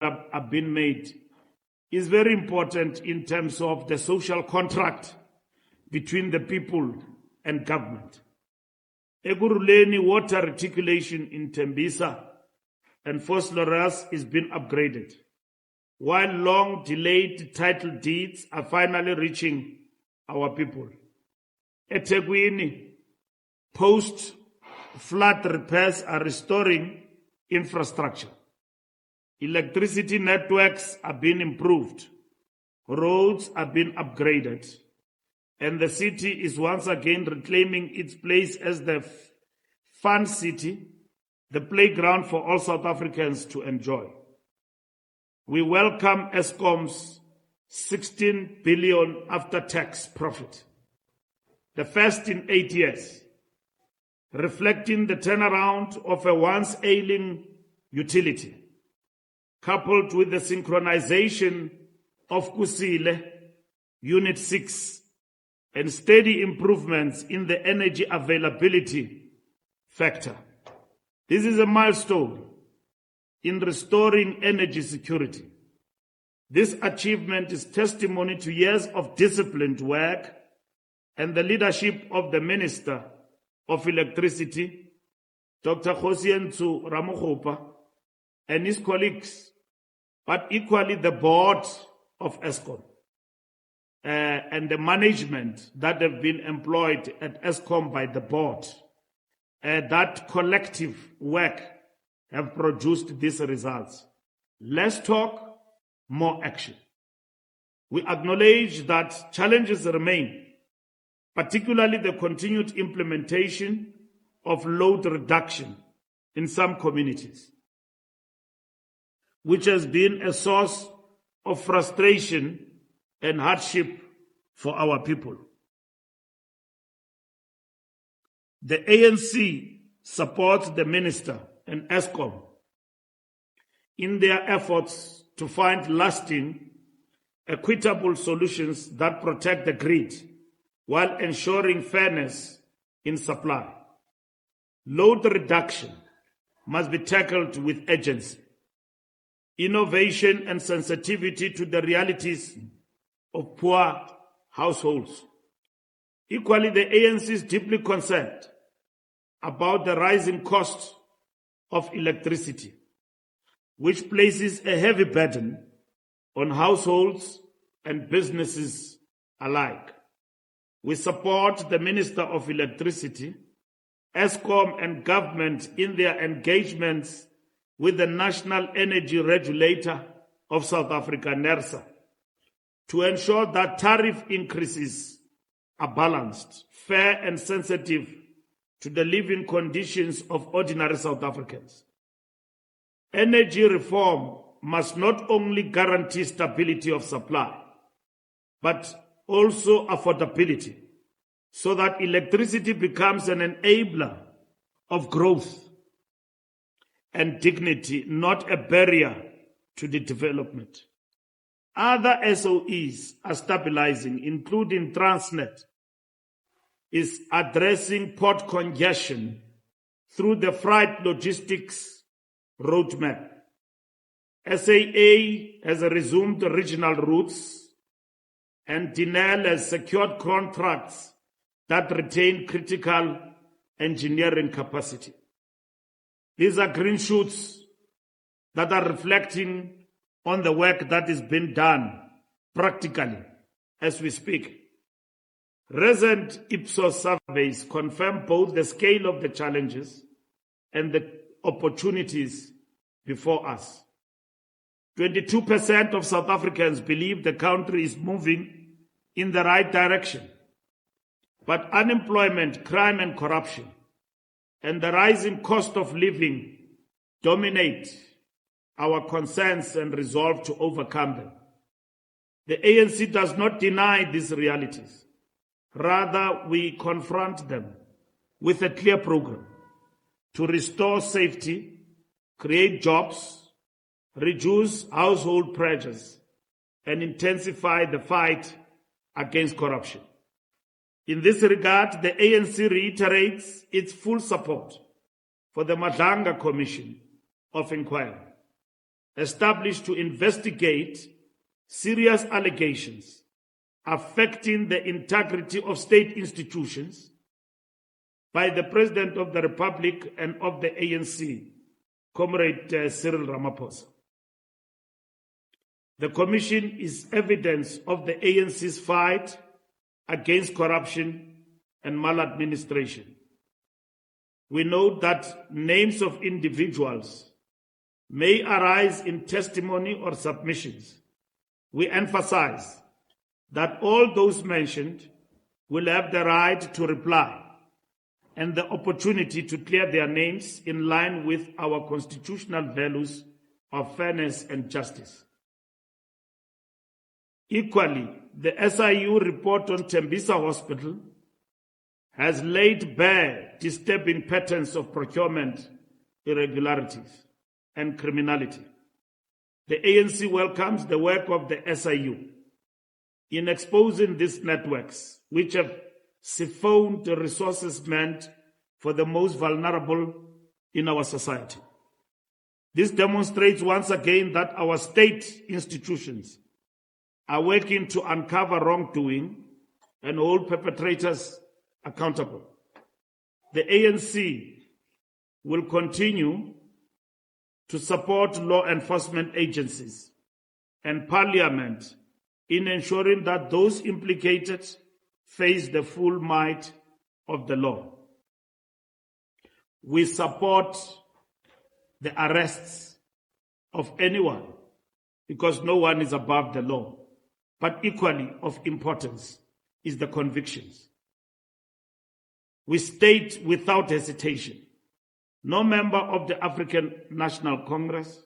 have been made is very important in terms of the social contract between the people and government. Eguruleni water reticulation in Tembisa and Vosloorus is being upgraded, while long-delayed title deeds are finally reaching our people. eThekwini, post-flood repairs are restoring infrastructure. Electricity networks are being improved, roads are being upgraded, and the city is once again reclaiming its place as the fun city, the playground for all South Africans to enjoy. We welcome Eskom's 16 billion after-tax profit, the first in 8 years, reflecting the turnaround of a once ailing utility, coupled with the synchronization of Kusile, Unit 6, and steady improvements in the energy availability factor. This is a milestone in restoring energy security. This achievement is testimony to years of disciplined work and the leadership of the Minister of Electricity, Dr. Kgosientso Ramokgopa, and his colleagues, but equally the board of Eskom and the management that have been employed at Eskom by the board. That collective work have produced these results. Less talk, more action. We acknowledge that challenges remain, particularly the continued implementation of load reduction in some communities, which has been a source of frustration and hardship for our people. The ANC supports the Minister and Eskom in their efforts to find lasting, equitable solutions that protect the grid while ensuring fairness in supply. Load reduction must be tackled with urgency, innovation and sensitivity to the realities of poor households. Equally, the ANC is deeply concerned about the rising cost of electricity, which places a heavy burden on households and businesses alike. We support the Minister of Electricity, Eskom and government in their engagements with the National Energy Regulator of South Africa, NERSA, to ensure that tariff increases are balanced, fair and sensitive to the living conditions of ordinary South Africans. Energy reform must not only guarantee stability of supply, but also affordability, so that electricity becomes an enabler of growth and dignity, not a barrier to the development. Other SOEs are stabilizing, including Transnet, is addressing port congestion through the freight logistics roadmap. SAA has resumed regional routes, and Denel has secured contracts that retain critical engineering capacity. These are green shoots that are reflecting on the work that is being done practically as we speak. Recent Ipsos surveys confirm both the scale of the challenges and the opportunities before us. 22% of South Africans believe the country is moving in the right direction. But unemployment, crime and corruption, and the rising cost of living dominate our concerns and resolve to overcome them. The ANC does not deny these realities. Rather, we confront them with a clear program to restore safety, create jobs, reduce household pressures, and intensify the fight against corruption. In this regard, the ANC reiterates its full support for the Madlanga Commission of Inquiry. established to investigate serious allegations affecting the integrity of state institutions by the President of the Republic and of the ANC, Comrade Cyril Ramaphosa. The Commission is evidence of the ANC's fight against corruption and maladministration. We note that names of individuals may arise in testimony or submissions. We emphasize that all those mentioned will have the right to reply and the opportunity to clear their names in line with our constitutional values of fairness and justice. Equally, the SIU report on Tembisa Hospital has laid bare disturbing patterns of procurement irregularities and criminality. The ANC welcomes the work of the SIU in exposing these networks, which have siphoned the resources meant for the most vulnerable in our society. This demonstrates once again that our state institutions are working to uncover wrongdoing and hold perpetrators accountable. The ANC will continue to support law enforcement agencies and Parliament in ensuring that those implicated face the full might of the law. We support the arrests of anyone because no one is above the law, but equally of importance is the convictions. We state without hesitation, no member of the African National Congress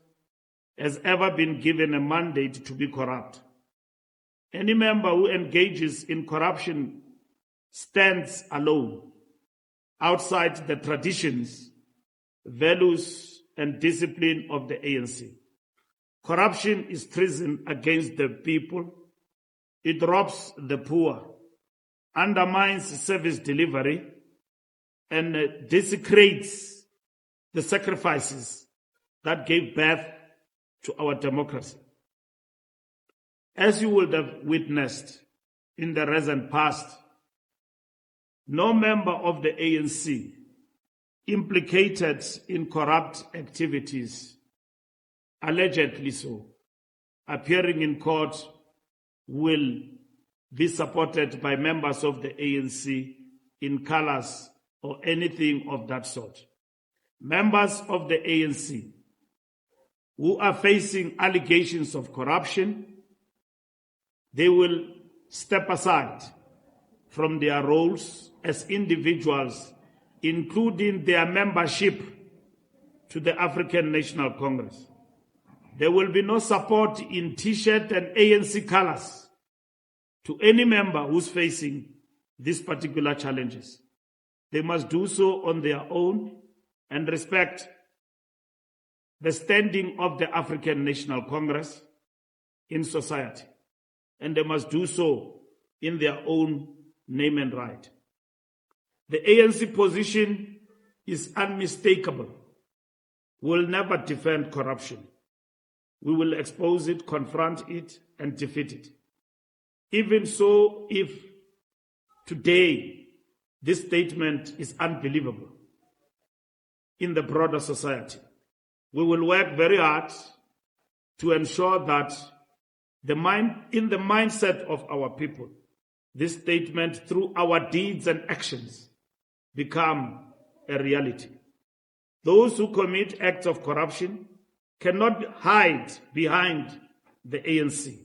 has ever been given a mandate to be corrupt. Any member who engages in corruption stands alone, outside the traditions, values, and discipline of the ANC. Corruption is treason against the people. It robs the poor, undermines service delivery, and desecrates the sacrifices that gave birth to our democracy. As you would have witnessed in the recent past, no member of the ANC implicated in corrupt activities, allegedly so, appearing in court will be supported by members of the ANC in colors or anything of that sort. Members of the ANC who are facing allegations of corruption, they will step aside from their roles as individuals, including their membership to the African National Congress. There will be no support in T-shirt and ANC colors to any member who's facing these particular challenges. They must do so on their own and respect the standing of the African National Congress in society. And they must do so in their own name and right. The ANC position is unmistakable. We'll never defend corruption. We will expose it, confront it, and defeat it. Even so, if today this statement is unbelievable in the broader society, we will work very hard to ensure that in the mindset of our people, this statement, through our deeds and actions, become a reality. Those who commit acts of corruption cannot hide behind the ANC,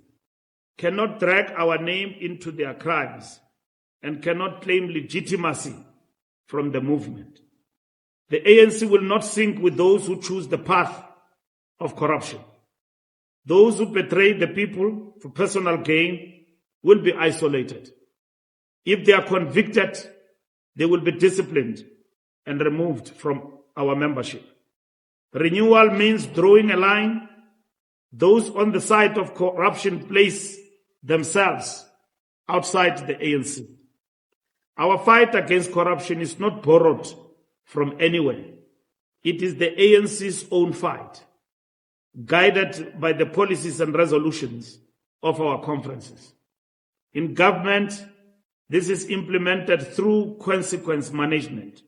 cannot drag our name into their crimes, and cannot claim legitimacy from the movement. The ANC will not sink with those who choose the path of corruption. Those who betray the people for personal gain will be isolated. If they are convicted, they will be disciplined and removed from our membership. Renewal means drawing a line. Those on the side of corruption place themselves outside the ANC. Our fight against corruption is not borrowed from anywhere. It is the ANC's own fight. guided by the policies and resolutions of our conferences. In government, this is implemented through consequence management,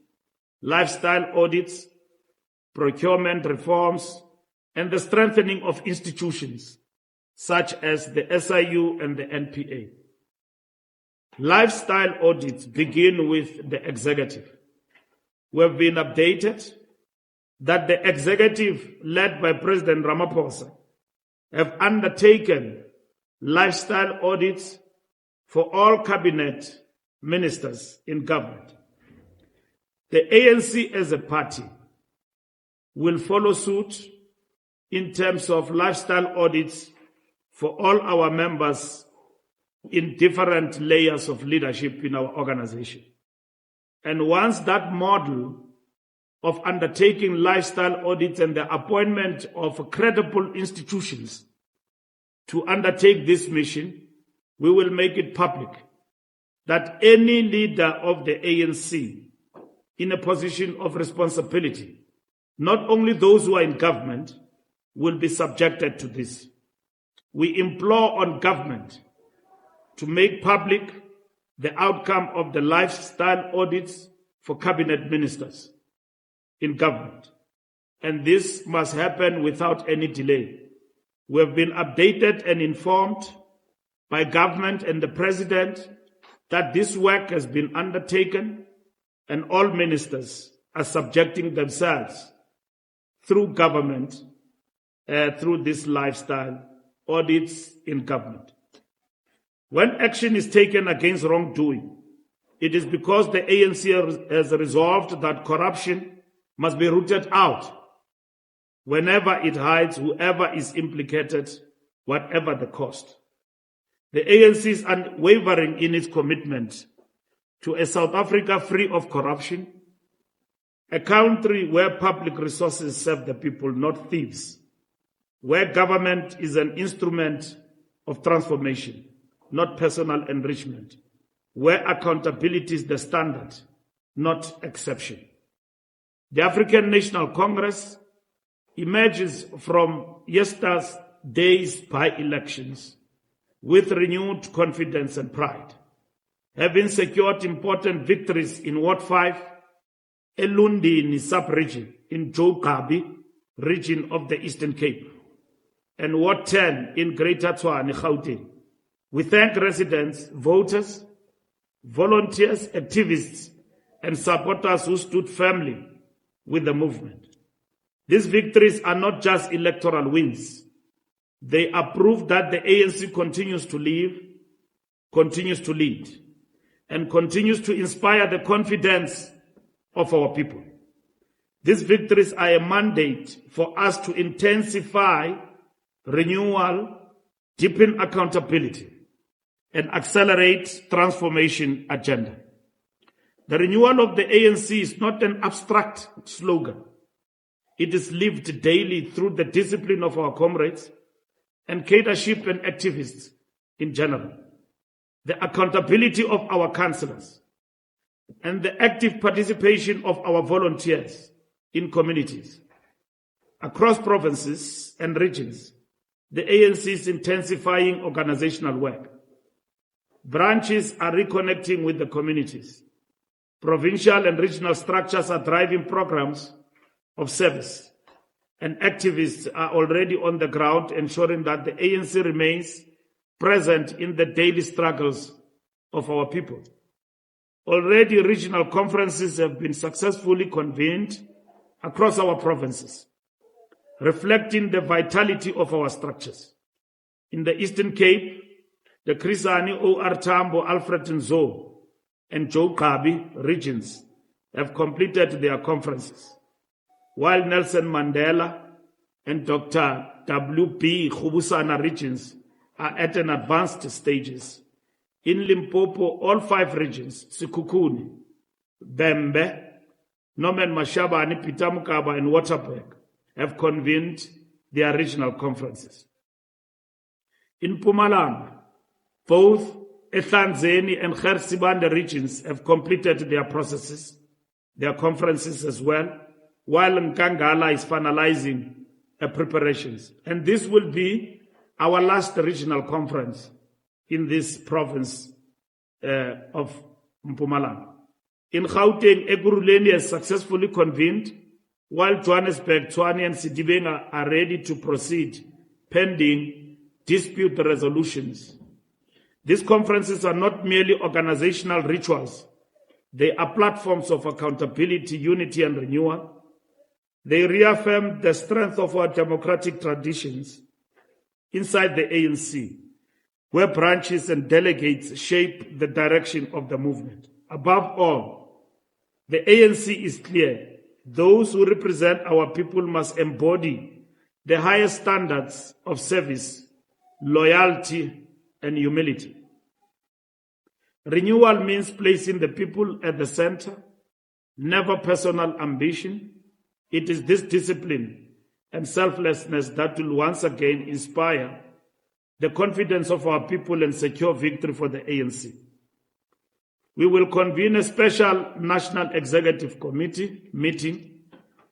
lifestyle audits, procurement reforms, and the strengthening of institutions such as the SIU and the NPA. Lifestyle audits begin with the executive. We have been updated that the executive, led by President Ramaphosa, have undertaken lifestyle audits for all cabinet ministers in government. The ANC as a party will follow suit in terms of lifestyle audits for all our members in different layers of leadership in our organization. And once that model of undertaking lifestyle audits and the appointment of credible institutions to undertake this mission, we will make it public that any leader of the ANC in a position of responsibility, not only those who are in government, will be subjected to this. We implore on government to make public the outcome of the lifestyle audits for cabinet ministers in government. And this must happen without any delay. We have been updated and informed by government and the president that this work has been undertaken and all ministers are subjecting themselves through government, through this lifestyle audits in government. When action is taken against wrongdoing, it is because the ANC has resolved that corruption must be rooted out whenever it hides whoever is implicated, whatever the cost. The ANC is unwavering in its commitment to a South Africa free of corruption, a country where public resources serve the people, not thieves, where government is an instrument of transformation, not personal enrichment, where accountability is the standard, not exception. The African National Congress emerges from yesterday's by-elections with renewed confidence and pride, having secured important victories in Ward 5, Elundini sub-region in Joe Kabi region of the Eastern Cape, and Ward 10 in Greater Tshwane, Gauteng. We thank residents, voters, volunteers, activists, and supporters who stood firmly with the movement. These victories are not just electoral wins. They are proof that the ANC continues to live, continues to lead, and continues to inspire the confidence of our people. These victories are a mandate for us to intensify renewal, deepen accountability, and accelerate transformation agenda. The renewal of the ANC is not an abstract slogan. It is lived daily through the discipline of our comrades and cadreship and activists in general, the accountability of our councillors, and the active participation of our volunteers in communities. Across provinces and regions, the ANC is intensifying organizational work. Branches are reconnecting with the communities. Provincial and regional structures are driving programs of service, and activists are already on the ground ensuring that the ANC remains present in the daily struggles of our people. Already regional conferences have been successfully convened across our provinces, reflecting the vitality of our structures. In the Eastern Cape, the Chris Hani, O.R. Tambo, Alfred Nzo, and Joe Kabi regions have completed their conferences, while Nelson Mandela and Dr. W.B. Khubusana regions are at an advanced stages. In Limpopo, all 5 regions, Sikukuni, Bembe, Norman Mashabane, Pitamukaba, and Waterberg, have convened their regional conferences. In Mpumalanga, both Ehlanzeni and Gersibande regions have completed their processes, their conferences as well, while Nkangala is finalizing preparations. And this will be our last regional conference in this province of Mpumalanga. In Gauteng, Ekurhuleni has successfully convened, while Johannesburg, Tshwane and Sidibenga are ready to proceed pending dispute resolutions. These conferences are not merely organizational rituals. They are platforms of accountability, unity, and renewal. They reaffirm the strength of our democratic traditions inside the ANC, where branches and delegates shape the direction of the movement. Above all, the ANC is clear. Those who represent our people must embody the highest standards of service, loyalty, and humility. Renewal means placing the people at the center, never personal ambition. It is this discipline and selflessness that will once again inspire the confidence of our people and secure victory for the ANC. We will convene a special National Executive Committee meeting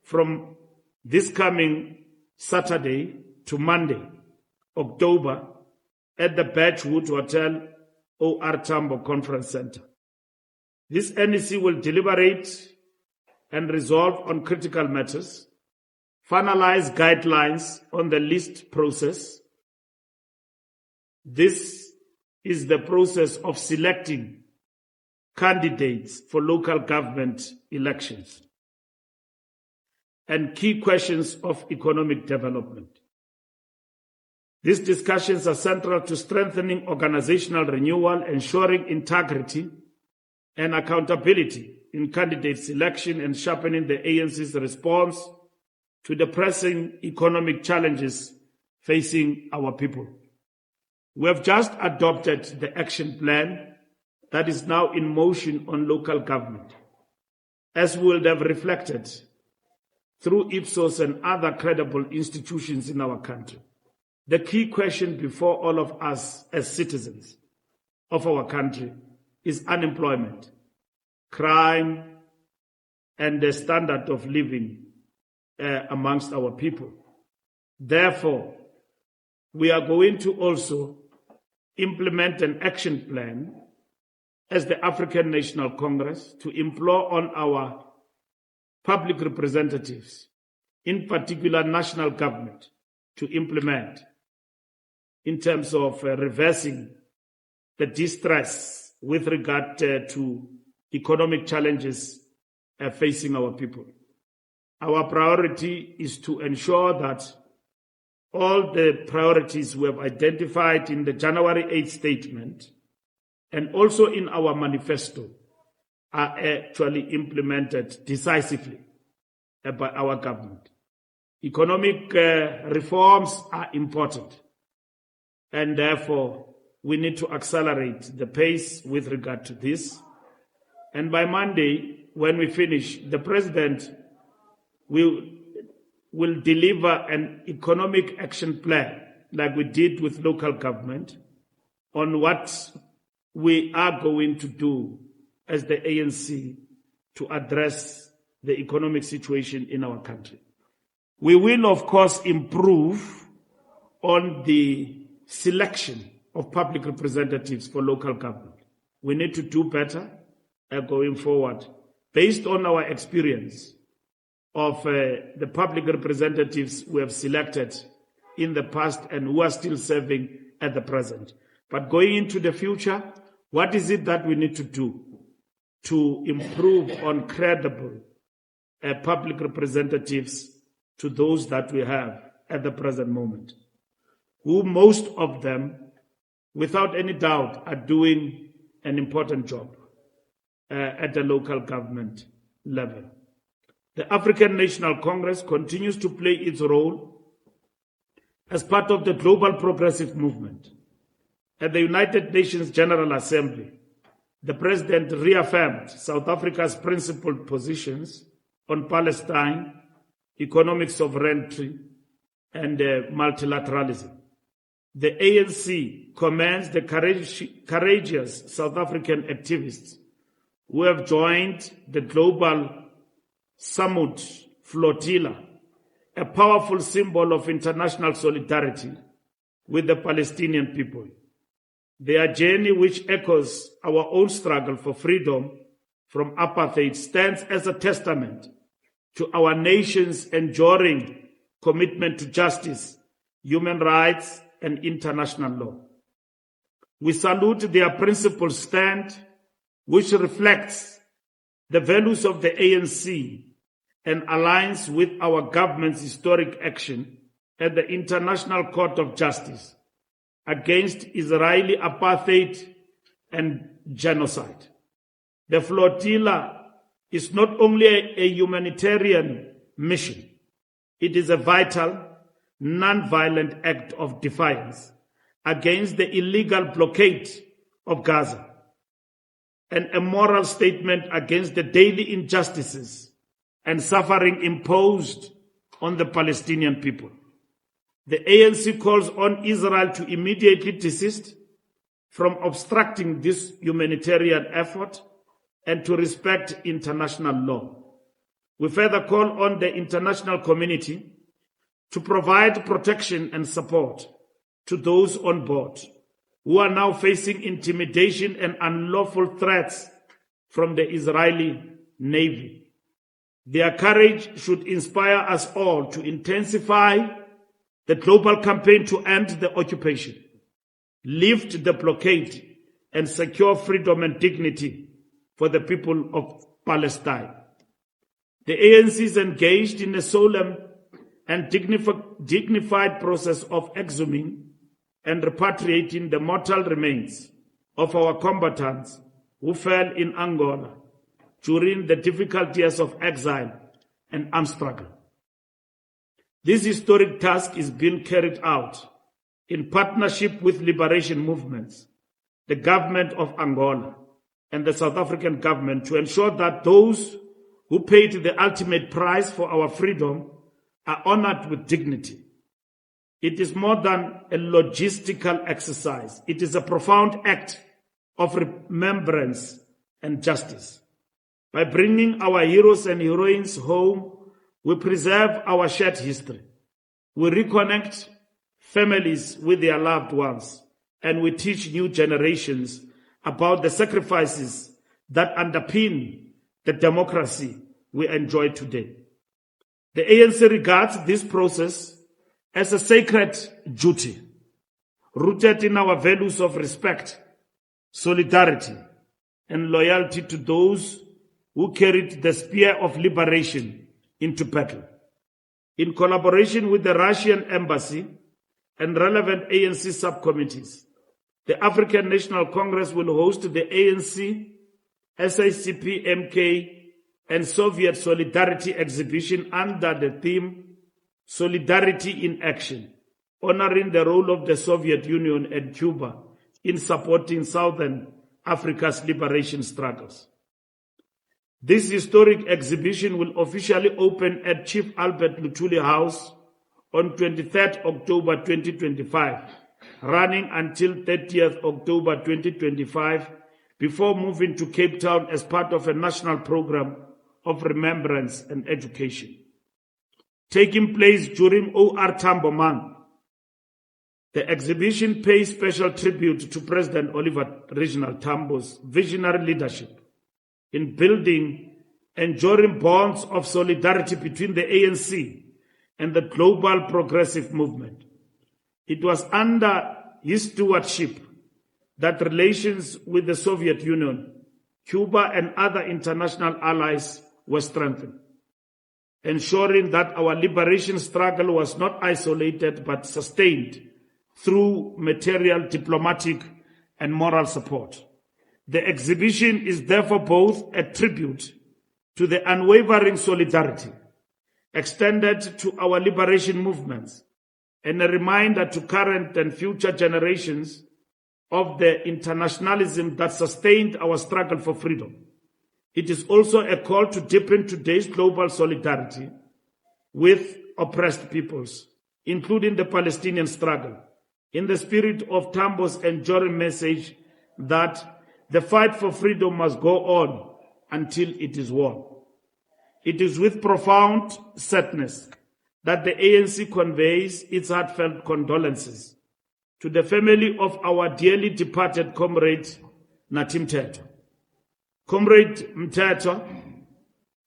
from this coming Saturday to Monday, October, at the Birchwood Hotel, OR Tambo Conference Center. This NEC will deliberate and resolve on critical matters, finalize guidelines on the list process. This is the process of selecting candidates for local government elections and key questions of economic development. These discussions are central to strengthening organizational renewal, ensuring integrity and accountability in candidate selection, and sharpening the ANC's response to the pressing economic challenges facing our people. We have just adopted the action plan that is now in motion on local government, as we will have reflected through Ipsos and other credible institutions in our country. The key question before all of us as citizens of our country is unemployment, crime, and the standard of living amongst our people. Therefore, we are going to also implement an action plan as the African National Congress to implore on our public representatives, in particular national government, to implement in terms of reversing the distress with regard to economic challenges facing our people. Our priority is to ensure that all the priorities we have identified in the January 8th statement and also in our manifesto are actually implemented decisively by our government. Economic reforms are important, and therefore we need to accelerate the pace with regard to this. And by Monday, when we finish, the President will deliver an economic action plan, like we did with local government, on what we are going to do as the ANC to address the economic situation in our country. We will, of course, improve on the selection of public representatives for local government. We need to do better going forward, based on our experience of the public representatives we have selected in the past and who are still serving at the present. But going into the future, what is it that we need to do to improve on credible public representatives to those that we have at the present moment, who most of them, without any doubt, are doing an important job at the local government level. The African National Congress continues to play its role as part of the global progressive movement. At the United Nations General Assembly, the President reaffirmed South Africa's principled positions on Palestine, economic sovereignty, and multilateralism. The ANC commends the courageous South African activists who have joined the global Samut flotilla a powerful symbol of international solidarity with the Palestinian people. Their journey, which echoes our own struggle for freedom from apartheid, stands as a testament to our nation's enduring commitment to justice, human rights, and international law. We salute their principled stand, which reflects the values of the ANC and aligns with our government's historic action at the International Court of Justice against Israeli apartheid and genocide. The flotilla is not only a humanitarian mission, it is a vital, non-violent act of defiance against the illegal blockade of Gaza and a moral statement against the daily injustices and suffering imposed on the Palestinian people. The ANC calls on Israel to immediately desist from obstructing this humanitarian effort and to respect international law. We further call on the international community to provide protection and support to those on board who are now facing intimidation and unlawful threats from the Israeli Navy. Their courage should inspire us all to intensify the global campaign to end the occupation, lift the blockade, and secure freedom and dignity for the people of Palestine. The ANC is engaged in a solemn and dignified process of exhuming and repatriating the mortal remains of our combatants who fell in Angola during the difficult years of exile and armed struggle. This historic task is being carried out in partnership with liberation movements, the government of Angola, and the South African government to ensure that those who paid the ultimate price for our freedom are honored with dignity. It is more than a logistical exercise. It is a profound act of remembrance and justice. By bringing our heroes and heroines home, we preserve our shared history. We reconnect families with their loved ones, and we teach new generations about the sacrifices that underpin the democracy we enjoy today. The ANC regards this process as a sacred duty, rooted in our values of respect, solidarity, and loyalty to those who carried the spear of liberation into battle. In collaboration with the Russian Embassy and relevant ANC subcommittees, the African National Congress will host the ANC, SACP, MK, and Soviet Solidarity exhibition under the theme Solidarity in Action, honoring the role of the Soviet Union and Cuba in supporting Southern Africa's liberation struggles. This historic exhibition will officially open at Chief Albert Luthuli House on 23rd October 2025, running until 30th October 2025, before moving to Cape Town as part of a national program of remembrance and education. Taking place during O.R. Tambo Month, the exhibition pays special tribute to President Oliver Reginald Tambo's visionary leadership in building enduring bonds of solidarity between the ANC and the global progressive movement. It was under his stewardship that relations with the Soviet Union, Cuba, and other international allies were strengthened, ensuring that our liberation struggle was not isolated but sustained through material, diplomatic, and moral support. The exhibition is therefore both a tribute to the unwavering solidarity extended to our liberation movements and a reminder to current and future generations of the internationalism that sustained our struggle for freedom. It is also a call to deepen today's global solidarity with oppressed peoples, including the Palestinian struggle, in the spirit of Tambo's enduring message that the fight for freedom must go on until it is won. It is with profound sadness that the ANC conveys its heartfelt condolences to the family of our dearly departed comrade Nathi Mthethwa. Comrade Mthethwa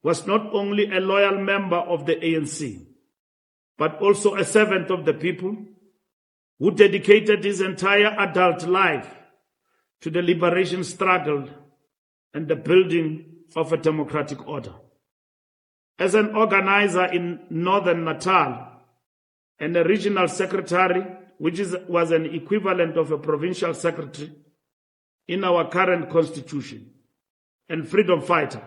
was not only a loyal member of the ANC, but also a servant of the people who dedicated his entire adult life to the liberation struggle and the building of a democratic order. As an organizer in Northern Natal and a regional secretary, which was an equivalent of a provincial secretary in our current constitution, and freedom fighter,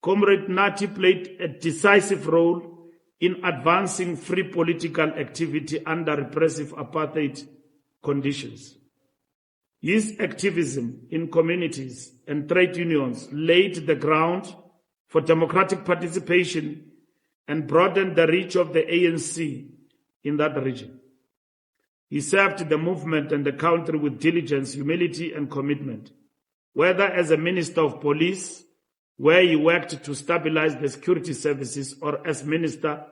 Comrade Nathi played a decisive role in advancing free political activity under repressive apartheid conditions. His activism in communities and trade unions laid the ground for democratic participation and broadened the reach of the ANC in that region. He served the movement and the country with diligence, humility, and commitment, whether as a minister of police, where he worked to stabilize the security services, or as minister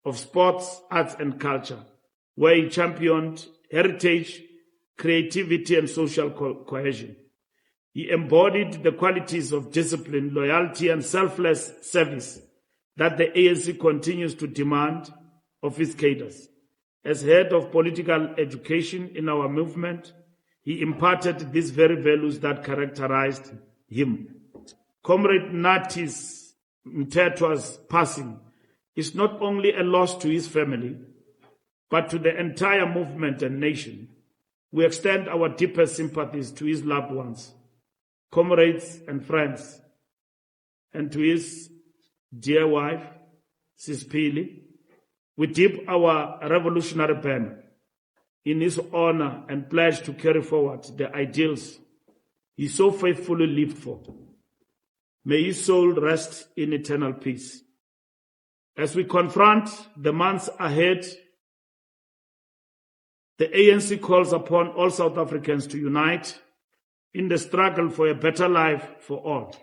of sports, arts, and culture, where he championed heritage, creativity, and social cohesion. He embodied the qualities of discipline, loyalty, and selfless service that the ANC continues to demand of its cadres. As head of political education in our movement, he imparted these very values that characterized him. Comrade Nathi Mthethwa's passing is not only a loss to his family, but to the entire movement and nation. We extend our deepest sympathies to his loved ones, comrades and friends, and to his dear wife, Fikile. We dip our revolutionary banner in his honor and pledge to carry forward the ideals he so faithfully lived for. May his soul rest in eternal peace. As we confront the months ahead, the ANC calls upon all South Africans to unite in the struggle for a better life for all.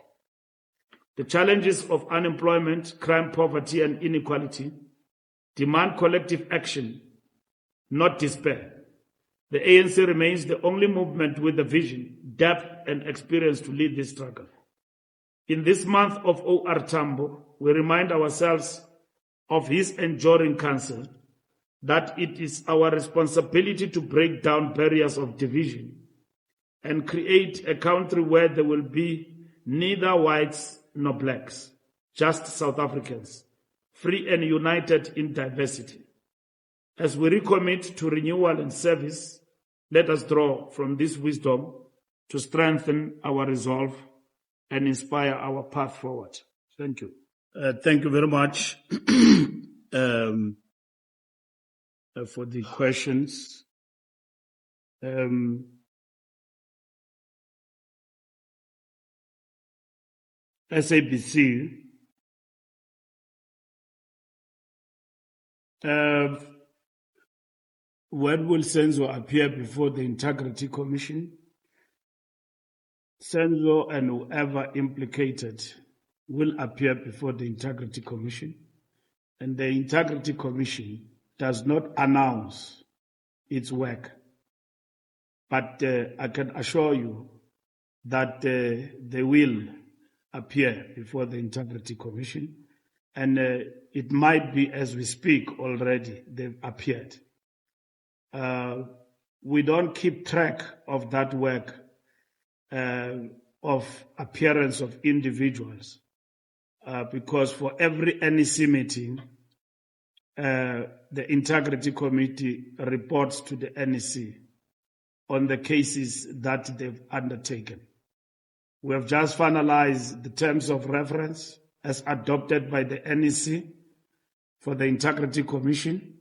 The challenges of unemployment, crime, poverty, and inequality demand collective action, not despair. The ANC remains the only movement with the vision, depth, and experience to lead this struggle. In this month of O.R. Tambo, we remind ourselves of his enduring counsel that it is our responsibility to break down barriers of division and create a country where there will be neither whites nor blacks, just South Africans, free and united in diversity. As we recommit to renewal and service, let us draw from this wisdom to strengthen our resolve and inspire our path forward. Thank you. Thank you very much for the questions. SABC, when will Senzo appear before the Integrity Commission? Senzo and whoever implicated will appear before the Integrity Commission, and the Integrity Commission does not announce its work. But I can assure you that they will appear before the Integrity Commission, and it might be as we speak already they've appeared. We don't keep track of that work of appearance of individuals because for every NEC meeting, the Integrity Committee reports to the NEC on the cases that they've undertaken. We have just finalized the terms of reference as adopted by the NEC for the Integrity Commission.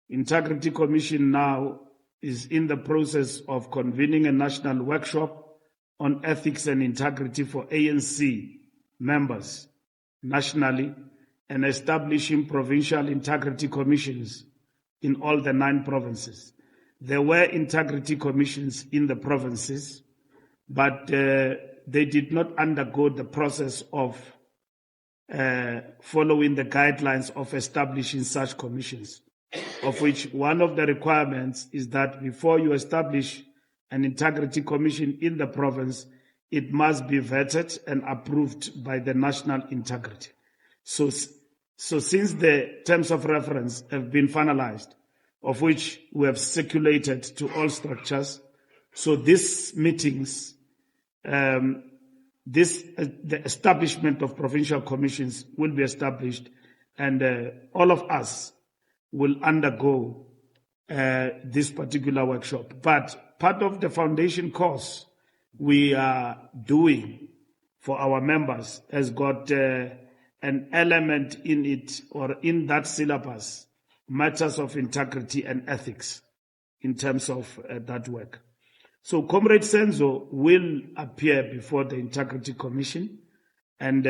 Integrity Commission now is in the process of convening a national workshop on ethics and integrity for ANC members nationally and establishing provincial integrity commissions in all the 9 provinces. There were integrity commissions in the provinces, but they did not undergo the process of following the guidelines of establishing such commissions, of which one of the requirements is that before you establish an integrity commission in the province, it must be vetted and approved by the National Integrity. So since the terms of reference have been finalized, of which we have circulated to all structures, so these meetings, the establishment of provincial commissions will be established, and all of us will undergo this particular workshop. But part of the foundation course we are doing for our members has got an element in it, or in that syllabus, matters of integrity and ethics in terms of that work. So Comrade Senzo will appear before the Integrity Commission, and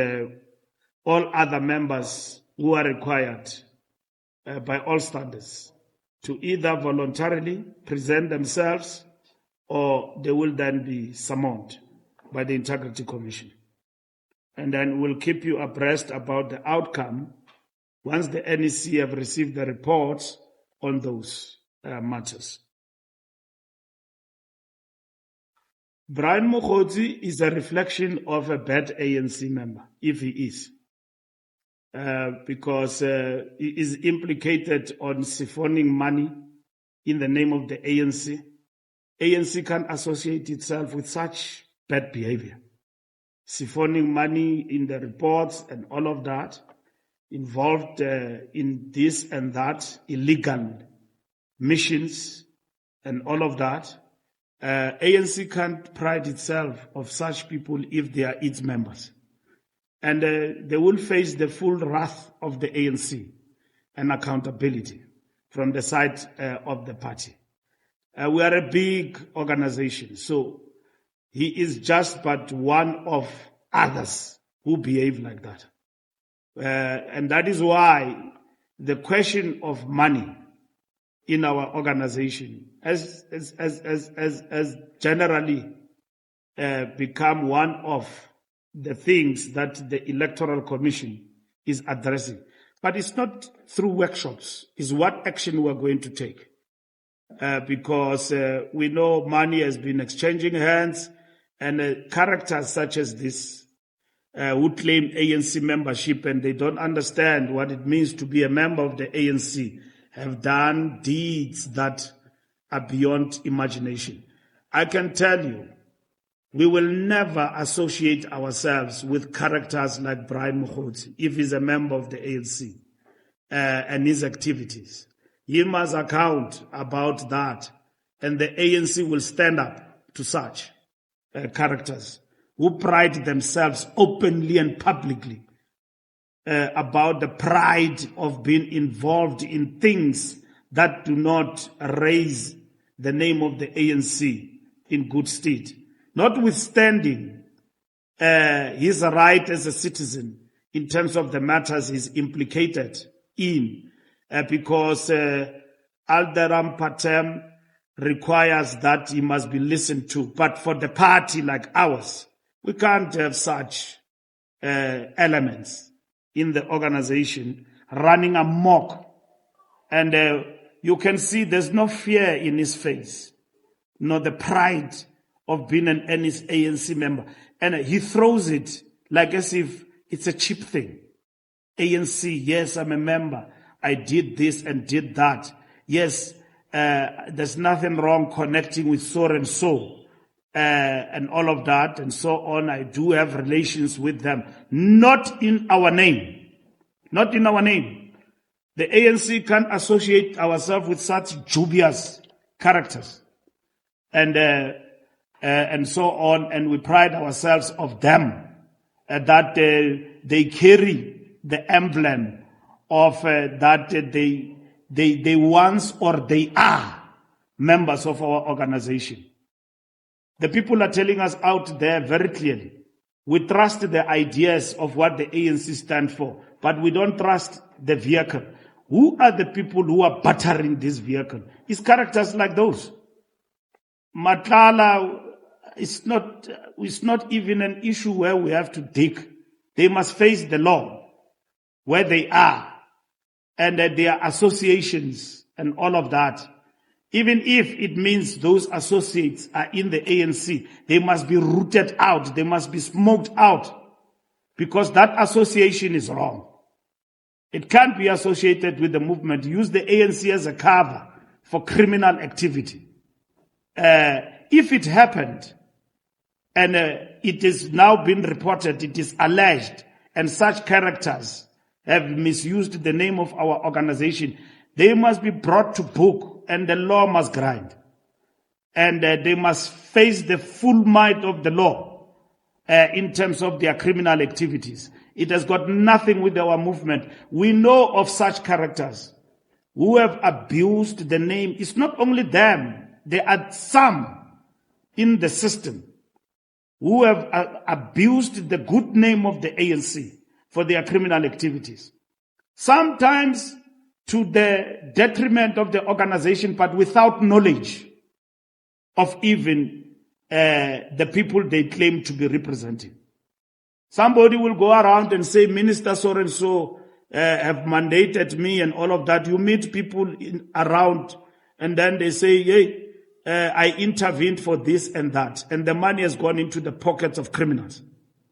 all other members who are required by all standards to either voluntarily present themselves, or they will then be summoned by the Integrity Commission. And then we'll keep you abreast about the outcome once the NEC have received the reports on those matters. Brian Mokgotsi is a reflection of a bad ANC member, if he is, because he is implicated on siphoning money in the name of the ANC. ANC can't associate itself with such bad behavior. Siphoning money in the reports and all of that, involved in this and that, illegal missions and all of that. ANC can't pride itself of such people if they are its members. And they will face the full wrath of the ANC and accountability from the side of the party. We are a big organization, so he is just but one of others who behave like that. And that is why the question of money in our organization has generally become one of the things that the Electoral Commission is addressing. But it's not through workshops, it's what action we're going to take. Because we know money has been exchanging hands, and characters such as this who claim ANC membership and they don't understand what it means to be a member of the ANC have done deeds that are beyond imagination. I can tell you, we will never associate ourselves with characters like Brian Mokgotsi if he's a member of the ANC and his activities. He must account about that, and the ANC will stand up to such characters who pride themselves openly and publicly about the pride of being involved in things that do not raise the name of the ANC in good stead. Notwithstanding his right as a citizen in terms of the matters he's implicated in, because Alderam Patem requires that he must be listened to. But for the party like ours, we can't have such elements in the organization running amok. And you can see there's no fear in his face, nor the pride of being an ANC member. And he throws it like as if it's a cheap thing. ANC, yes, I'm a member. I did this and did that. Yes, there's nothing wrong connecting with so and so, and all of that and so on. I do have relations with them. Not in our name. Not in our name. The ANC can't associate ourselves with such dubious characters. And so on, and we pride ourselves of them, that they carry the emblem of that they once or they are members of our organization. The people are telling us out there very clearly, we trust the ideas of what the ANC stand for, but we don't trust the vehicle. Who are the people who are battering this vehicle? It's characters like those. Matlala, it's not even an issue where we have to dig. They must face the law. where they are, and their associations and all of that, even if it means those associates are in the ANC, they must be rooted out, they must be smoked out, because that association is wrong. It can't be associated with the movement. Use the ANC as a cover for criminal activity. If it happened, and it is now been reported, it is alleged, and such characters have misused the name of our organization, they must be brought to book, and the law must grind. And they must face the full might of the law in terms of their criminal activities. It has got nothing with our movement. We know of such characters who have abused the name. It's not only them. There are some in the system who have abused the good name of the ANC for their criminal activities. Sometimes to the detriment of the organization, but without knowledge of even the people they claim to be representing. Somebody will go around and say, Minister so-and-so have mandated me and all of that. You meet people around and then they say, hey, I intervened for this and that. And the money has gone into the pockets of criminals.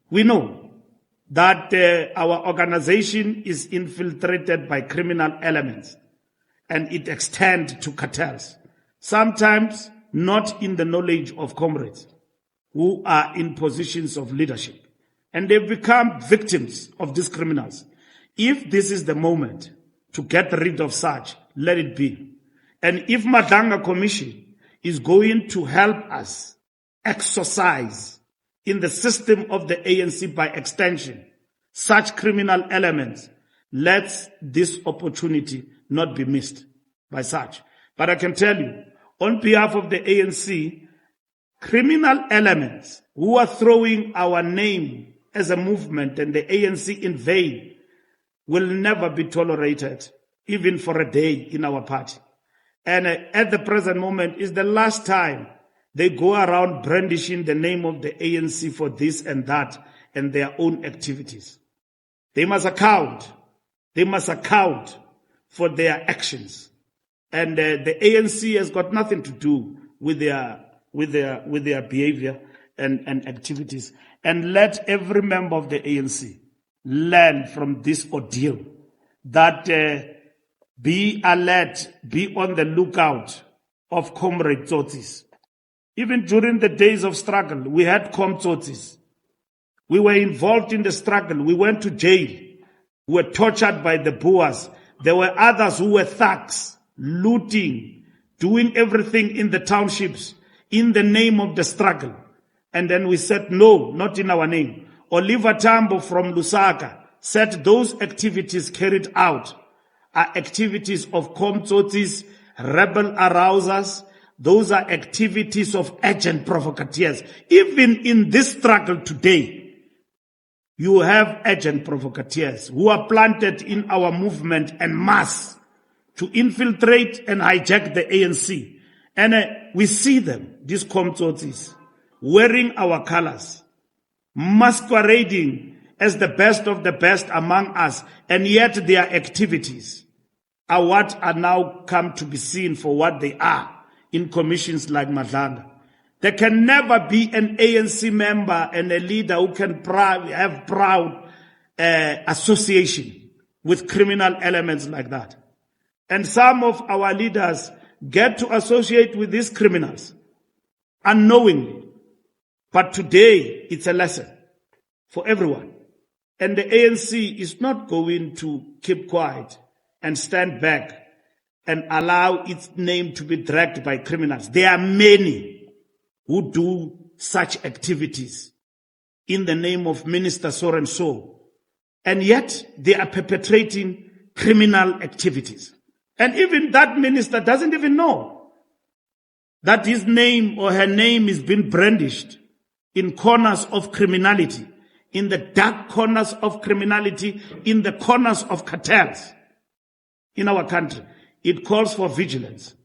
We know that our organization is infiltrated by criminal elements and it extends to cartels. Sometimes not in the knowledge of comrades who are in positions of leadership. And they've become victims of these criminals. If this is the moment to get rid of such, let it be. And if Madanga Commission is going to help us exorcise in the system of the ANC by extension such criminal elements, let this opportunity not be missed by such. But I can tell you, on behalf of the ANC, criminal elements who are throwing our name as a movement and the ANC in vain will never be tolerated, even for a day in our party. And at the present moment is the last time they go around brandishing the name of the ANC for this and that and their own activities. They must account. They must account for their actions. And the ANC has got nothing to do with their behavior and activities. And let every member of the ANC learn from this ordeal that be alert, be on the lookout of comrade Tsotsis. Even during the days of struggle, we had Tsotsis. We were involved in the struggle. We went to jail. We were tortured by the Boers. There were others who were thugs, looting, doing everything in the townships in the name of the struggle. And then we said, no, not in our name. Oliver Tambo from Lusaka said those activities carried out are activities of Tsotsis, rebel arousers. Those are activities of agent provocateurs. Even in this struggle today, you have agent provocateurs who are planted in our movement en masse to infiltrate and hijack the ANC. And we see them, these Tsotsis, wearing our colors, masquerading as the best of the best among us, and yet their activities are what are now come to be seen for what they are in commissions like Madlanga. There can never be an ANC member and a leader who can have proud association with criminal elements like that. And some of our leaders get to associate with these criminals unknowingly. But today, it's a lesson for everyone. And the ANC is not going to keep quiet and stand back and allow its name to be dragged by criminals. There are many who do such activities in the name of Minister so-and-so. And yet, they are perpetrating criminal activities. And even that minister doesn't even know that his name or her name is being brandished in corners of criminality, in the dark corners of criminality, in the corners of cartels in our country. It calls for vigilance.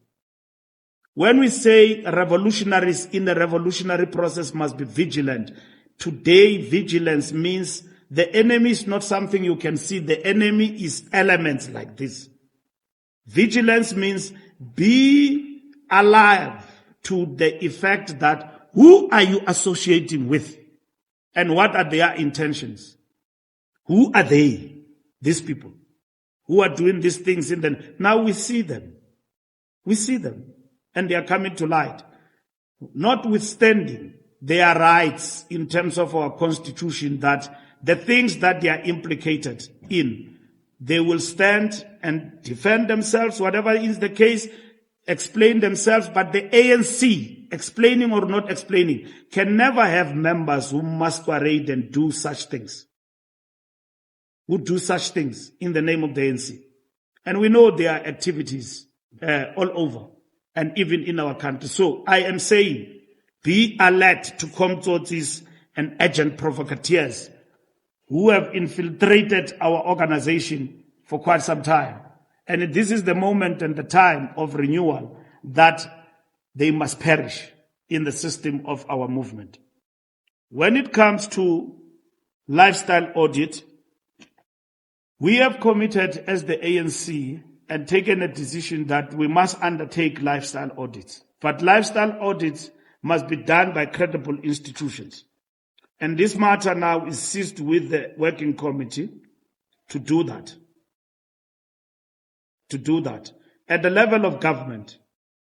When we say revolutionaries in the revolutionary process must be vigilant, today vigilance means The enemy is not something you can see. The enemy is elements like this. Vigilance means be alive to the effect that who are you associating with and what are their intentions? Who are they? These people who are doing these things in the... Now we see them. We see them. And they are coming to light. Notwithstanding their rights in terms of our constitution, that the things that they are implicated in, they will stand and defend themselves, whatever is the case, explain themselves. But the ANC, explaining or not explaining, can never have members who masquerade and do such things. Who do such things in the name of the ANC. And we know there are activities all over and even in our country. So I am saying, be alert to komtsotsis and agent provocateurs who have infiltrated our organization for quite some time. And this is the moment and the time of renewal that they must perish in the system of our movement. When it comes to lifestyle audit, we have committed as the ANC and taken a decision that we must undertake lifestyle audits. But lifestyle audits must be done by credible institutions. And this matter now is seized with the working committee to do that. To do that. At the level of government,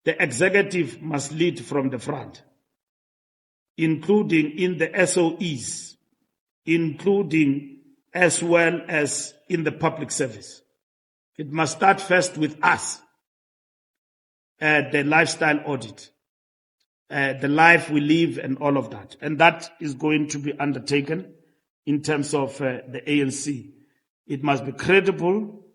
the executive must lead from the front, including in the SOEs, including as well as in the public service. It must start first with us, the lifestyle audit, the life we live and all of that. And that is going to be undertaken in terms of the ANC. It must be credible.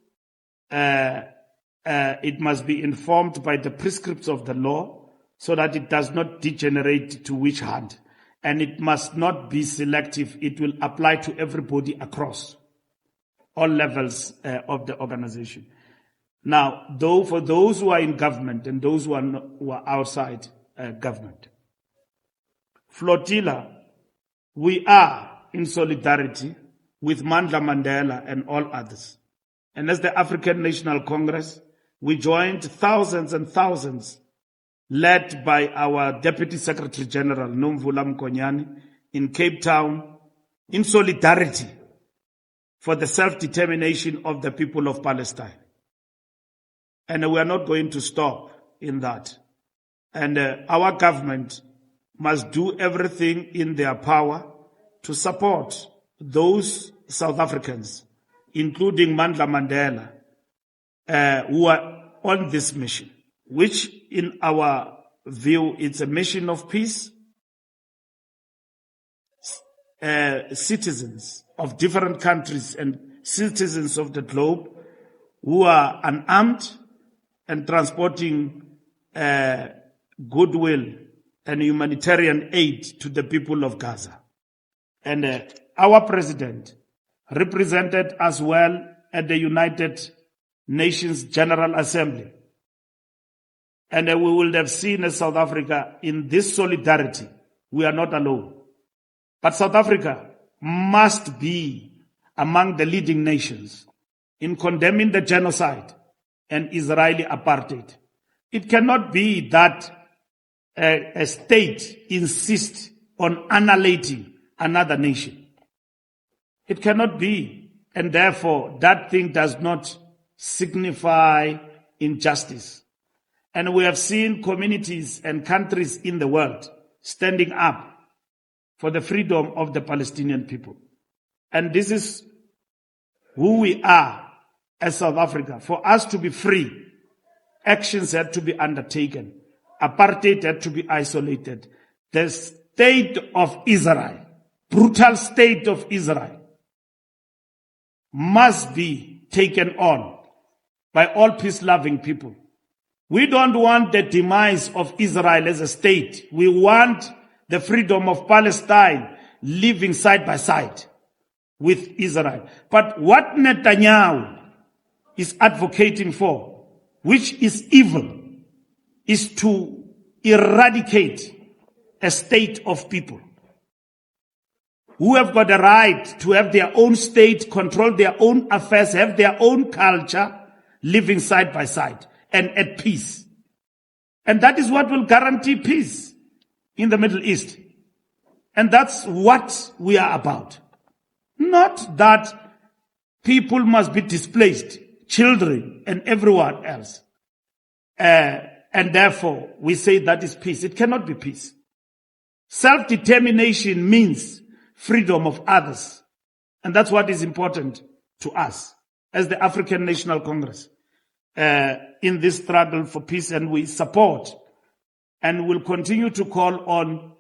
It must be informed by the prescripts of the law so that it does not degenerate to witch hunt. And it must not be selective. It will apply to everybody across all levels of the organization. Now, though for those who are in government and those who are outside government, Flotilla, we are in solidarity with Mandla Mandela and all others. And as the African National Congress, we joined thousands and thousands, led by our Deputy Secretary General, Nomvula Mkonyane, in Cape Town, in solidarity for the self-determination of the people of Palestine. And we are not going to stop in that. And our government must do everything in their power to support those South Africans, including Mandla Mandela, who are on this mission, which in our view, it's a mission of peace. Citizens of different countries and citizens of the globe who are unarmed and transporting goodwill and humanitarian aid to the people of Gaza. And our president represented as well at the United Nations General Assembly. And we will have seen as South Africa in this solidarity. We are not alone. But South Africa must be among the leading nations in condemning the genocide and Israeli apartheid. It cannot be that a state insists on annihilating another nation. It cannot be. And therefore, that thing does not signify injustice. And we have seen communities and countries in the world standing up for the freedom of the Palestinian people. And this is who we are as South Africa. For us to be free, actions had to be undertaken. Apartheid had to be isolated. The state of Israel, brutal state of Israel, must be taken on by all peace-loving people. We don't want the demise of Israel as a state. We want the freedom of Palestine living side by side with Israel. But what Netanyahu is advocating for, which is evil, is to eradicate a state of people. who have got the right to have their own state, control their own affairs, have their own culture, living side by side and at peace. And that is what will guarantee peace in the Middle East. And that's what we are about. Not that people must be displaced, children and everyone else. And therefore, we say that is peace. It cannot be peace. Self-determination means freedom of others. And that's what is important to us as the African National Congress in this struggle for peace. And we support and will continue to call on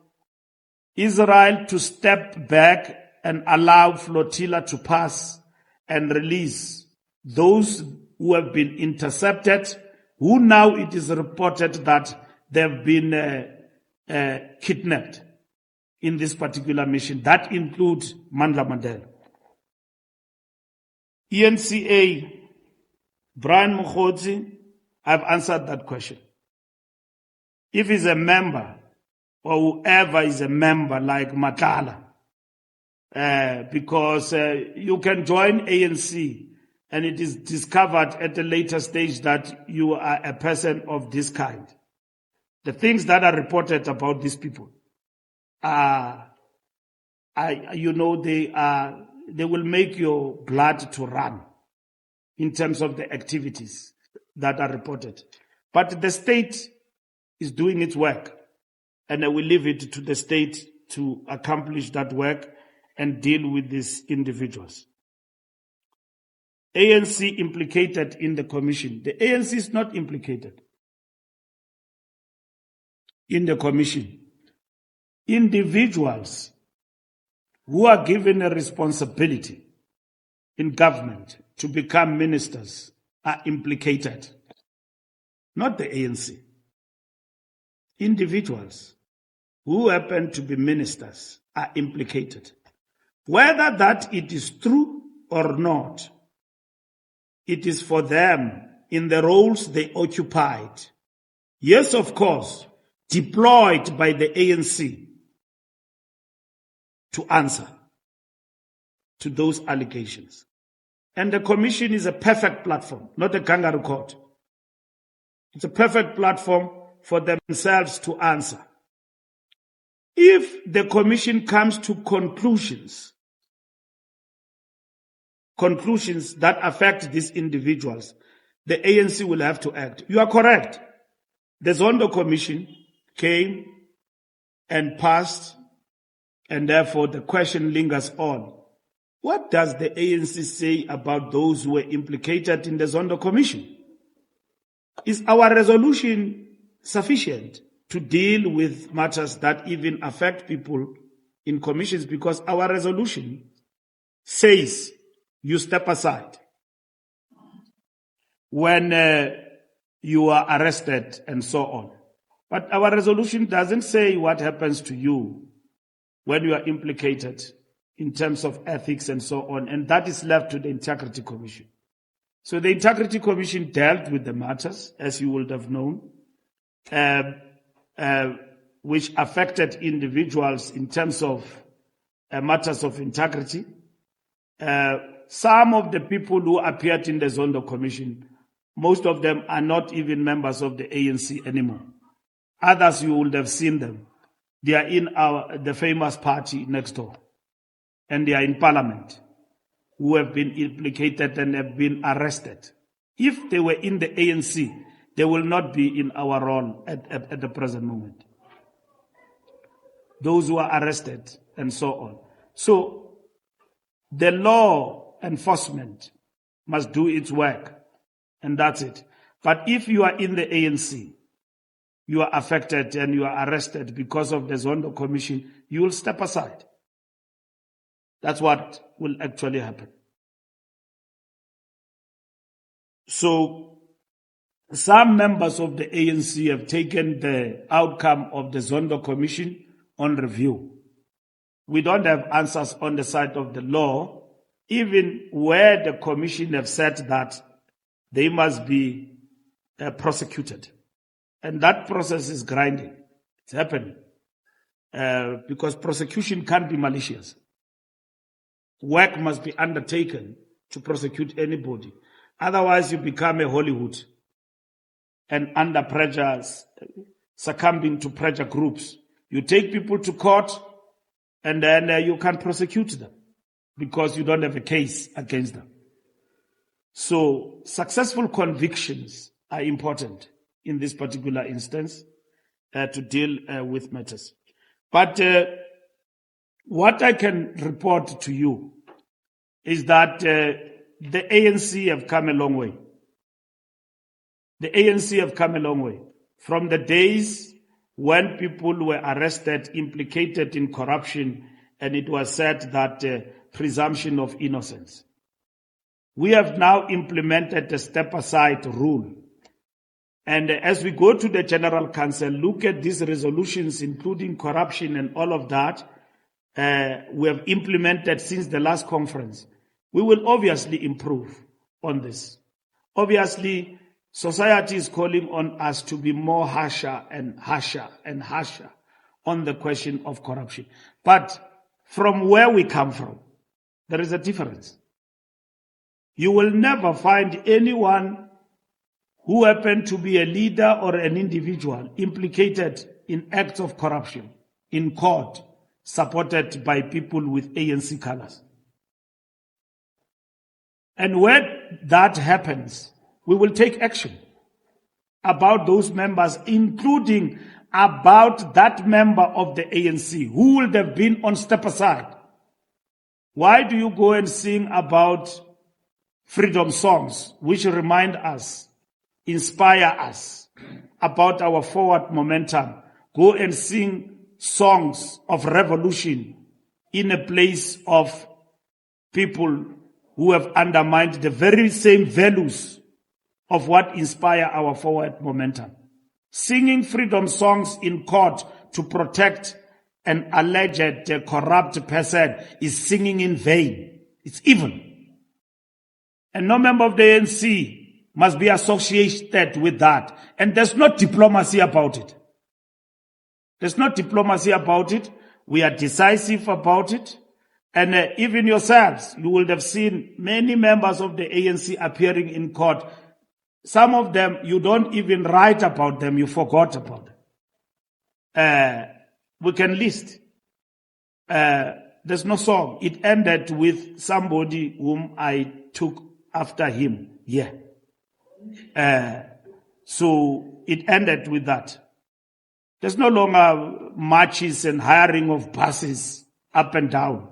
Israel to step back and allow flotilla to pass and release those who have been intercepted, who now it is reported that they have been kidnapped in this particular mission. That includes Mandla Mandela. ENCA, Brian Mokhodzi, I've answered that question. If he's a member, or whoever is a member like Matala, because you can join ANC and it is discovered at a later stage that you are a person of this kind. The things that are reported about these people are, they will make your blood to run in terms of the activities that are reported. But the state is doing its work, and I will leave it to the state to accomplish that work and deal with these individuals. ANC implicated in the commission. The ANC is not implicated in the commission. Individuals who are given a responsibility in government to become ministers are implicated, not the ANC. Individuals who happen to be ministers are implicated. Whether that it is true or not, it is for them in the roles they occupied. Yes, of course, deployed by the ANC to answer to those allegations. And the commission is a perfect platform, not a kangaroo court. It's a perfect platform for themselves to answer. If the commission comes to conclusions that affect these individuals, the ANC will have to act. You are correct. The Zondo Commission came and passed, and therefore the question lingers on. What does the ANC say about those who were implicated in the Zondo Commission? Is our resolution sufficient to deal with matters that even affect people in commissions? Because our resolution says you step aside when you are arrested and so on. But our resolution doesn't say what happens to you when you are implicated in terms of ethics and so on, and that is left to the Integrity Commission. So the Integrity Commission dealt with the matters, as you would have known, which affected individuals in terms of matters of integrity. Some of the people who appeared in the Zondo Commission, most of them are not even members of the ANC anymore. Others, you would have seen them. They are in the famous party next door. And they are in parliament, who have been implicated and have been arrested. If they were in the ANC, they will not be in our role at the present moment. Those who are arrested and so on. So the law enforcement must do its work, and that's it. But if you are in the ANC, you are affected and you are arrested because of the Zondo Commission, you will step aside. That's what will actually happen. So some members of the ANC have taken the outcome of the Zondo Commission on review. We don't have answers on the side of the law, even where the commission have said that they must be prosecuted. And that process is grinding. It's happening. Because prosecution can't be malicious. work must be undertaken to prosecute anybody. Otherwise, you become a Hollywood and under pressure, succumbing to pressure groups. You take people to court and then you can't prosecute them because you don't have a case against them. So successful convictions are important in this particular instance to deal with matters. But what I can report to you is that the ANC have come a long way. The ANC have come a long way. From the days when people were arrested, implicated in corruption, and it was said that presumption of innocence. We have now implemented the step-aside rule. And as we go to the General Council, look at these resolutions, including corruption and all of that, we have implemented since the last conference. We will obviously improve on this. Obviously, society is calling on us to be more harsher and harsher and harsher on the question of corruption. But from where we come from, there is a difference. You will never find anyone who happened to be a leader or an individual implicated in acts of corruption in court, supported by people with ANC colors. And when that happens, we will take action about those members, including about that member of the ANC who would have been on step aside. Why do you go and sing about freedom songs, which remind us, inspire us about our forward momentum? Go and sing songs of revolution in a place of people who have undermined the very same values of what inspire our forward momentum. Singing freedom songs in court to protect an alleged corrupt person is singing in vain. It's evil. And no member of the ANC must be associated with that. And there's no diplomacy about it. There's no diplomacy about it. We are decisive about it. And even yourselves, you will have seen many members of the ANC appearing in court. Some of them, you don't even write about them, you forgot about them. We can list. There's no song. It ended with somebody whom I took after him. Yeah. So it ended with that. There's no longer marches and hiring of buses up and down,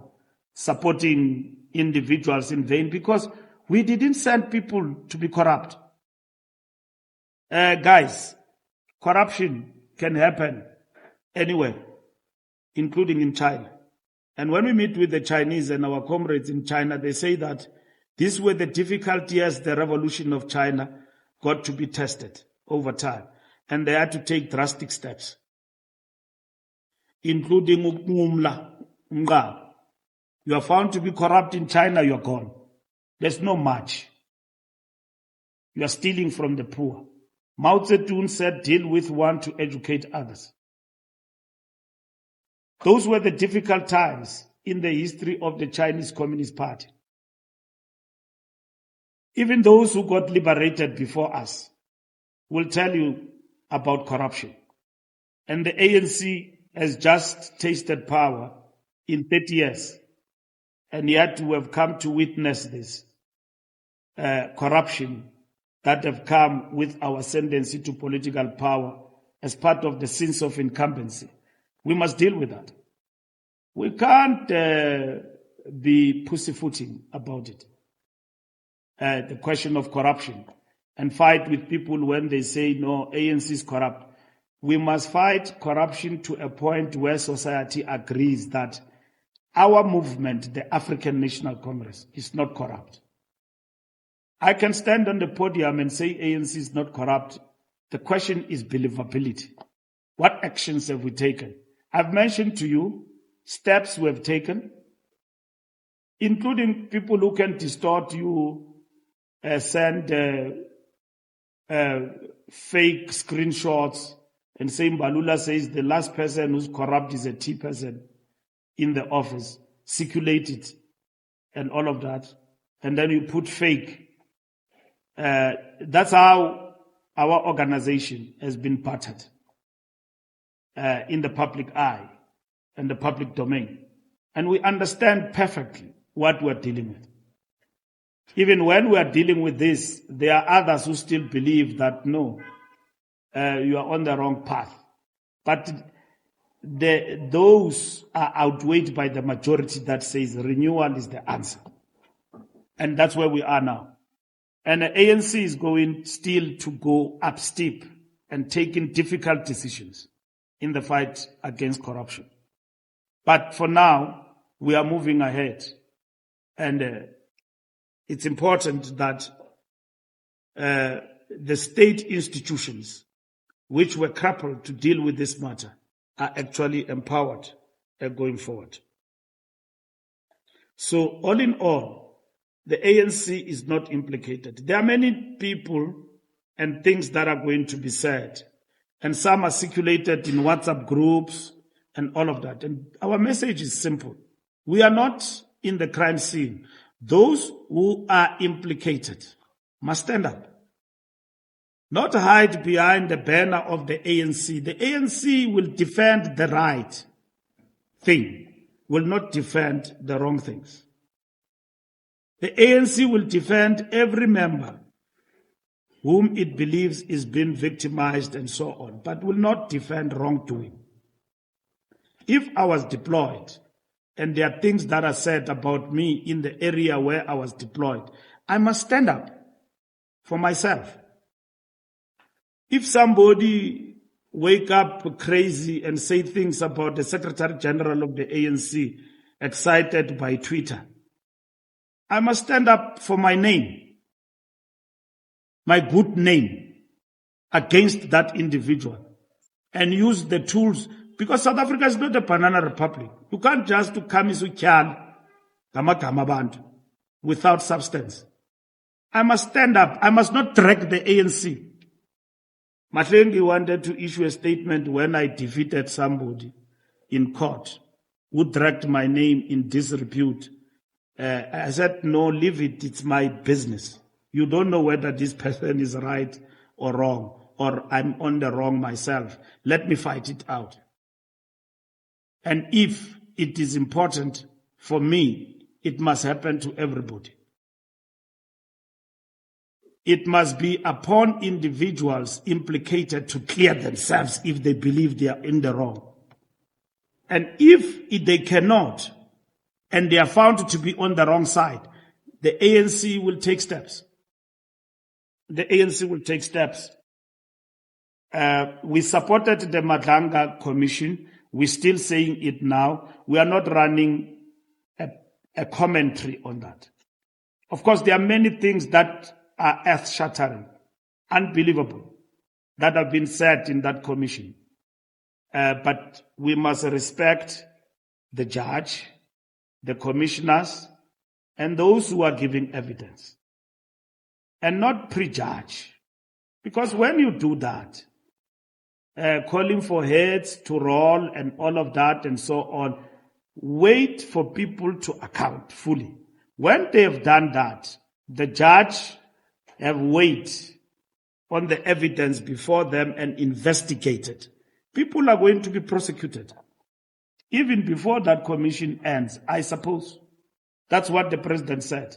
supporting individuals in vain, because we didn't send people to be corrupt. Guys, corruption can happen anywhere, including in China. And when we meet with the Chinese and our comrades in China, they say that these were the difficult years the revolution of China got to be tested over time. And they had to take drastic steps, including Umla. You are found to be corrupt in China, you're gone. There's no march. You are stealing from the poor. Mao Zedong said, deal with one to educate others. Those were the difficult times in the history of the Chinese Communist Party. Even those who got liberated before us will tell you about corruption. And the ANC has just tasted power in 30 years. And yet we have come to witness this corruption that have come with our ascendancy to political power as part of the sins of incumbency. We must deal with that. We can't be pussyfooting about it. The question of corruption, and fight with people when they say, no, ANC is corrupt. We must fight corruption to a point where society agrees that our movement, the African National Congress, is not corrupt. I can stand on the podium and say ANC is not corrupt. The question is believability. What actions have we taken? I've mentioned to you steps we have taken, including people who can distort you, send fake screenshots and say Mbalula says the last person who's corrupt is a T person in the office. Circulate it. and all of that, and then you put fake. That's how our organization has been battered in the public eye and the public domain. And we understand perfectly what we're dealing with. Even when we are dealing with this, there are others who still believe that no, you are on the wrong path. But those are outweighed by the majority that says renewal is the answer. And that's where we are now. And the ANC is going still to go up steep and taking difficult decisions in the fight against corruption. But for now, we are moving ahead. And it's important that the state institutions which were crippled to deal with this matter are actually empowered going forward. So all in all, the ANC is not implicated. There are many people and things that are going to be said, and some are circulated in WhatsApp groups and all of that. And our message is simple. We are not in the crime scene. Those who are implicated must stand up. Not hide behind the banner of the ANC. The ANC will defend the right thing, will not defend the wrong things. The ANC will defend every member whom it believes is being victimized and so on, but will not defend wrongdoing. If I was deployed, and there are things that are said about me in the area where I was deployed, I must stand up for myself. If somebody wake up crazy and say things about the Secretary General of the ANC excited by Twitter, I must stand up for my name, my good name, against that individual and use the tools. Because South Africa is not a banana republic. You can't just come without substance. I must stand up. I must not drag the ANC. Mahlengi wanted to issue a statement when I defeated somebody in court who dragged my name in disrepute. I said, no, leave it. It's my business. You don't know whether this person is right or wrong, or I'm on the wrong myself. Let me fight it out. And if it is important for me, it must happen to everybody. It must be upon individuals implicated to clear themselves if they believe they are in the wrong. And if they cannot, and they are found to be on the wrong side, the ANC will take steps. The ANC will take steps. We supported the Madlanga Commission. We're still saying it now. We are not running a commentary on that. Of course, there are many things that are earth-shattering, unbelievable, that have been said in that commission. But we must respect the judge, the commissioners, and those who are giving evidence, and not prejudge. Because when you do that, calling for heads to roll and all of that and so on, wait for people to account fully. When they have done that, the judge have wait on the evidence before them and investigated. People are going to be prosecuted. Even before that commission ends, I suppose. That's what the president said.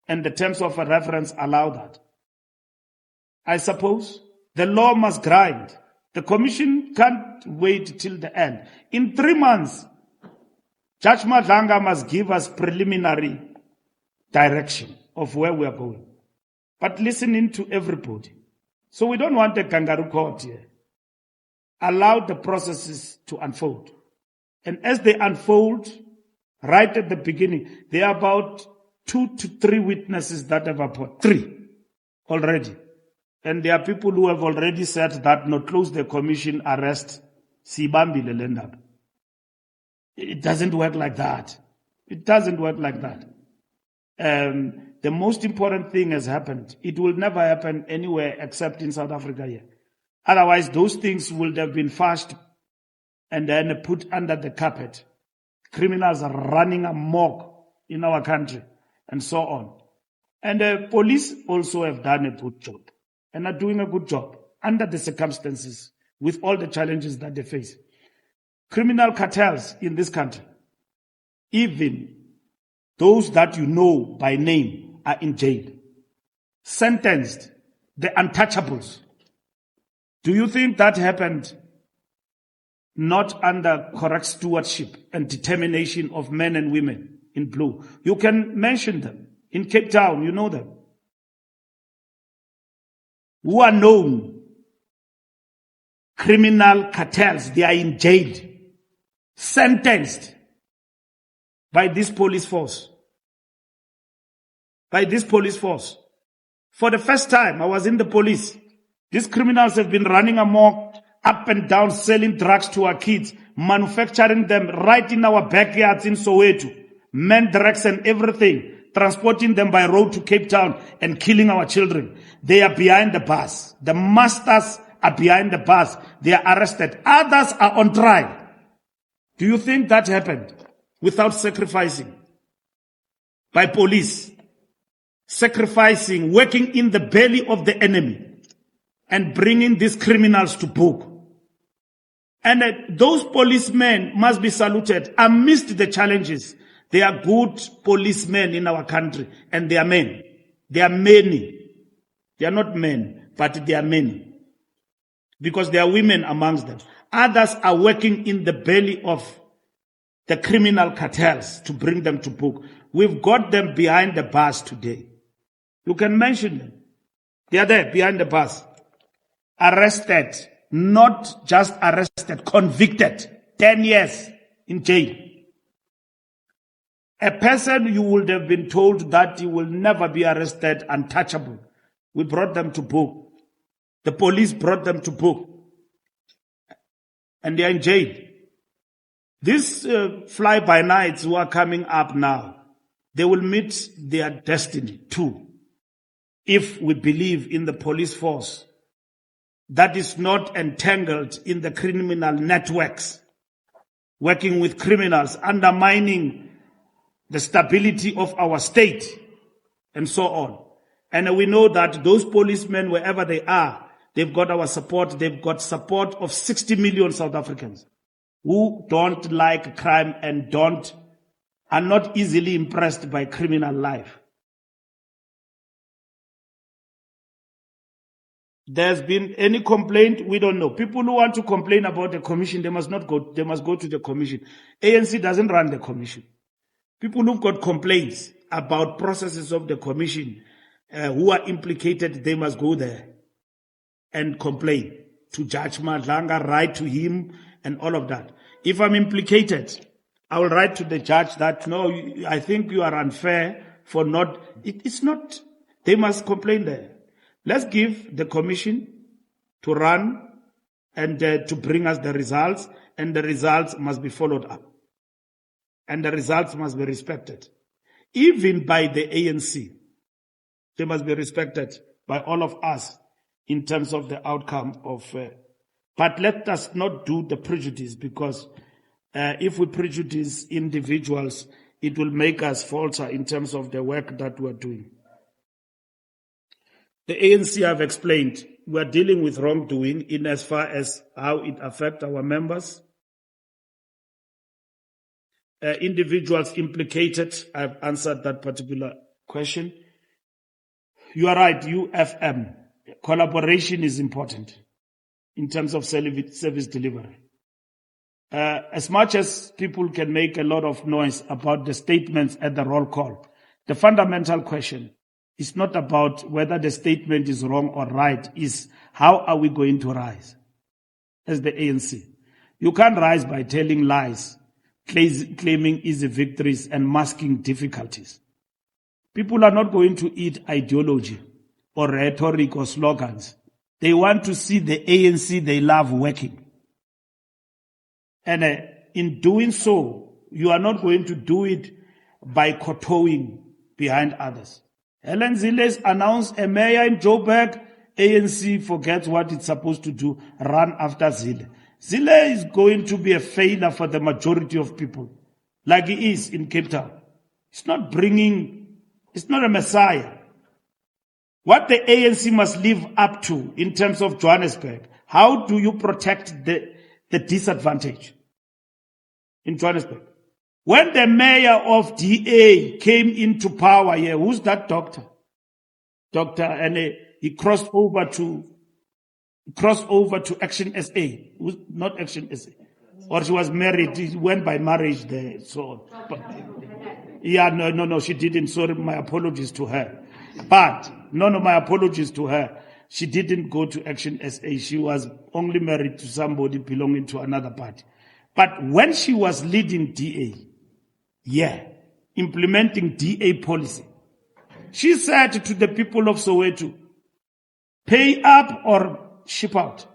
And the terms of a reference allow that. I suppose the law must grind. The commission can't wait till the end. In 3 months, Judge Madlanga must give us preliminary direction of where we are going. But listening to everybody. So we don't want a kangaroo court here. Allow the processes to unfold. And as they unfold, right at the beginning, there are about 2 to 3 witnesses that have appeared. 3 already. And there are people who have already said that no, close the commission, arrest Sibambile Lendab. It doesn't work like that. It doesn't work like that. The most important thing has happened. It will never happen anywhere except in South Africa here. Otherwise, those things would have been fast and then put under the carpet. Criminals are running amok in our country, and so on. And the police also have done a good job and are doing a good job under the circumstances with all the challenges that they face. Criminal cartels in this country, even those that you know by name, are in jail, sentenced, the untouchables. Do you think that happened not under correct stewardship and determination of men and women in blue? You can mention them. In Cape Town, you know them, who are known criminal cartels. They are in jail, sentenced by this police force. By this police force. For the first time, I was in the police. These criminals have been running amok, up and down, selling drugs to our kids, manufacturing them right in our backyards in Soweto, men, drugs and everything, transporting them by road to Cape Town and killing our children. They are behind the bars. The masters are behind the bars. They are arrested. Others are on trial. Do you think that happened without sacrificing? By police, sacrificing, working in the belly of the enemy and bringing these criminals to book. And those policemen must be saluted amidst the challenges. They are good policemen in our country, and they are men. They are many. They are not men, but they are many. Because there are women amongst them. Others are working in the belly of the criminal cartels to bring them to book. We've got them behind the bars today. You can mention them. They are there behind the bars. Arrested. Not just arrested, convicted. 10 years in jail. A person you would have been told that he will never be arrested, untouchable. We brought them to book. The police brought them to book. And they are in jail. These fly-by-nights who are coming up now, they will meet their destiny too. If we believe in the police force that is not entangled in the criminal networks, working with criminals, undermining the stability of our state, and so on. And we know that those policemen, wherever they are, they've got our support. They've got support of 60 million South Africans who don't like crime and are not easily impressed by criminal life. There's been any complaint? We don't know. People who want to complain about the commission, they must go to the commission. ANC doesn't run the commission. People who've got complaints about processes of the commission, who are implicated, they must go there and complain to Judge Madlanga, write to him and all of that. If I'm implicated, I will write to the judge that, no, I think you are unfair for not, it's not, they must complain there. Let's give the commission to run and to bring us the results, and the results must be followed up. And the results must be respected. Even by the ANC. They must be respected by all of us in terms of the outcome of... but let us not do the prejudice, because if we prejudice individuals, it will make us falter in terms of the work that we're doing. The ANC have explained we're dealing with wrongdoing in as far as how it affects our members. Individuals implicated, I've answered that particular question. You are right, UFM. Collaboration is important in terms of service delivery. As much as people can make a lot of noise about the statements at the roll call, the fundamental question is not about whether the statement is wrong or right, is how are we going to rise as the ANC. You can't rise by telling lies, claiming easy victories and masking difficulties. People are not going to eat ideology or rhetoric or slogans. They want to see the ANC they love working. And in doing so, you are not going to do it by kowtowing behind others. Helen Zille's announced a mayor in Joburg. ANC forgets what it's supposed to do, run after Zille. Zille is going to be a failure for the majority of people, like he is in Cape Town. It's not a messiah. What the ANC must live up to in terms of Johannesburg, how do you protect the disadvantage in Johannesburg? When the mayor of DA came into power here, who's that doctor? And he crossed over to Action SA. Not Action SA. Or she was married. He went by marriage there. So, yeah, no, she didn't. Sorry, my apologies to her. But, my apologies to her. She didn't go to Action SA. She was only married to somebody belonging to another party. But when she was leading DA, implementing DA policy, she said to the people of Soweto, pay up or ship out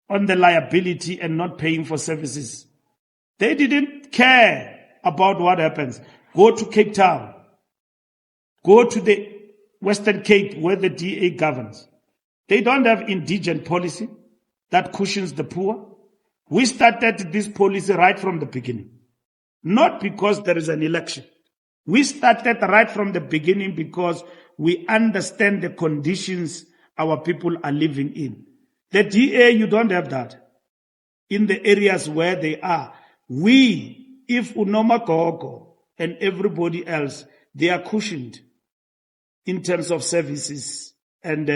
on the liability and not paying for services. They didn't care about what happens. Go to Cape Town. Go to the Western Cape where the DA governs. They don't have indigent policy that cushions the poor. We started this policy right from the beginning. Not because there is an election. We started right from the beginning because we understand the conditions our people are living in. The DA, you don't have that. In the areas where they are. If Unoma Gogo and everybody else, they are cushioned in terms of services and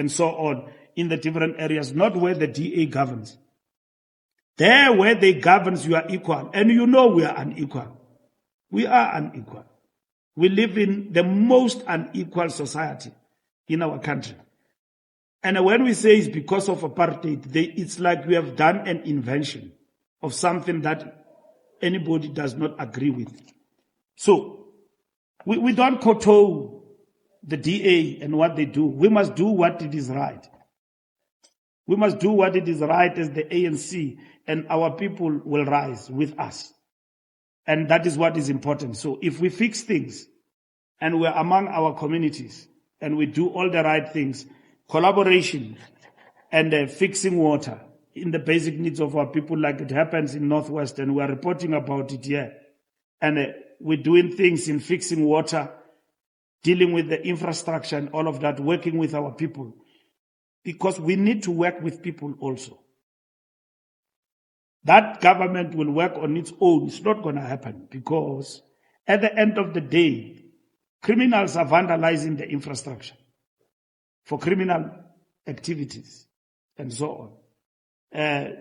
so on in the different areas, not where the DA governs. There where they governs, you are equal. And we are unequal. We are unequal. We live in the most unequal society in our country. And when we say it's because of apartheid, it's like we have done an invention of something that anybody does not agree with. So, we don't kowtow the DA and what they do. We must do what it is right. We must do what it is right as the ANC, and our people will rise with us. And that is what is important. So if we fix things and we're among our communities and we do all the right things, collaboration and fixing water in the basic needs of our people like it happens in Northwest, and we're reporting about it here. And we're doing things in fixing water, dealing with the infrastructure and all of that, working with our people. Because we need to work with people also. That government will work on its own. It's not going to happen because at the end of the day, criminals are vandalizing the infrastructure for criminal activities and so on.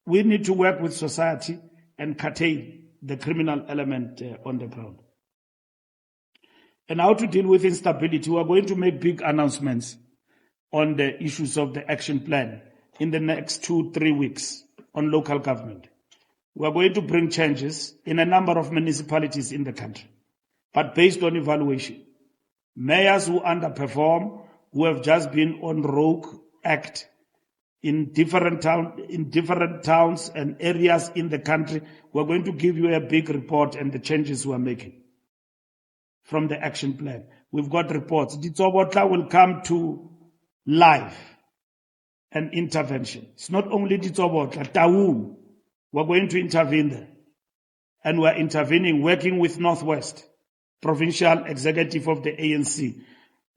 We need to work with society and curtail the criminal element on the ground. And how to deal with instability. We are going to make big announcements on the issues of the action plan in the next 2-3 weeks on local government. We are going to bring changes in a number of municipalities in the country, but based on evaluation. Mayors who underperform, who have just been on rogue act in different towns and areas in the country, we are going to give you a big report and the changes we are making from the action plan. We've got reports. Ditsobotla will come to life and intervention. It's not only Ditsobotla, Taung. We're going to intervene there. And we're intervening, working with Northwest, provincial executive of the ANC.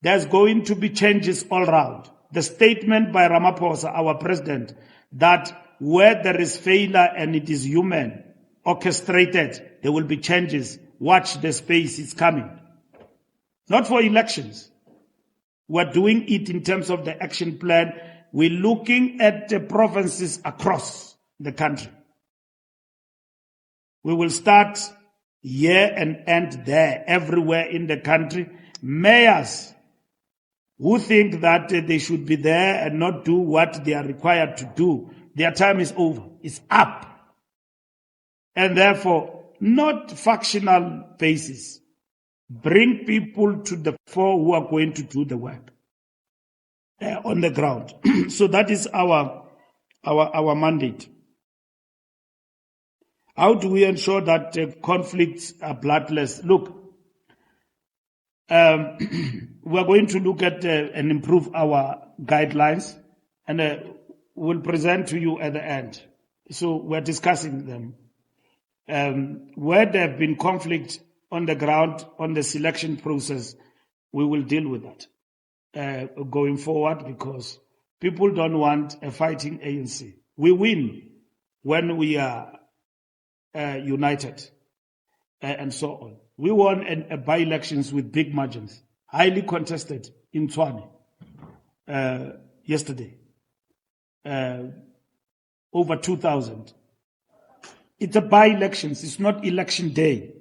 There's going to be changes all around. The statement by Ramaphosa, our president, that where there is failure and it is human, orchestrated, there will be changes. Watch the space, it's coming. Not for elections. We're doing it in terms of the action plan. We're looking at the provinces across the country. We will start here and end there, everywhere in the country. Mayors who think that they should be there and not do what they are required to do, their time is over. It's up. And therefore, not factional basis. Bring people to the fore who are going to do the work on the ground. So that is our mandate. How do we ensure that conflicts are bloodless? Look, we are going to look at and improve our guidelines, and we'll present to you at the end. So we're discussing them. Where there have been conflict, on the ground, on the selection process, we will deal with that going forward, because people don't want a fighting ANC. We win when we are united and so on. We won a by-elections with big margins, highly contested in Tshwane yesterday, over 2,000. It's a by-elections, it's not election day.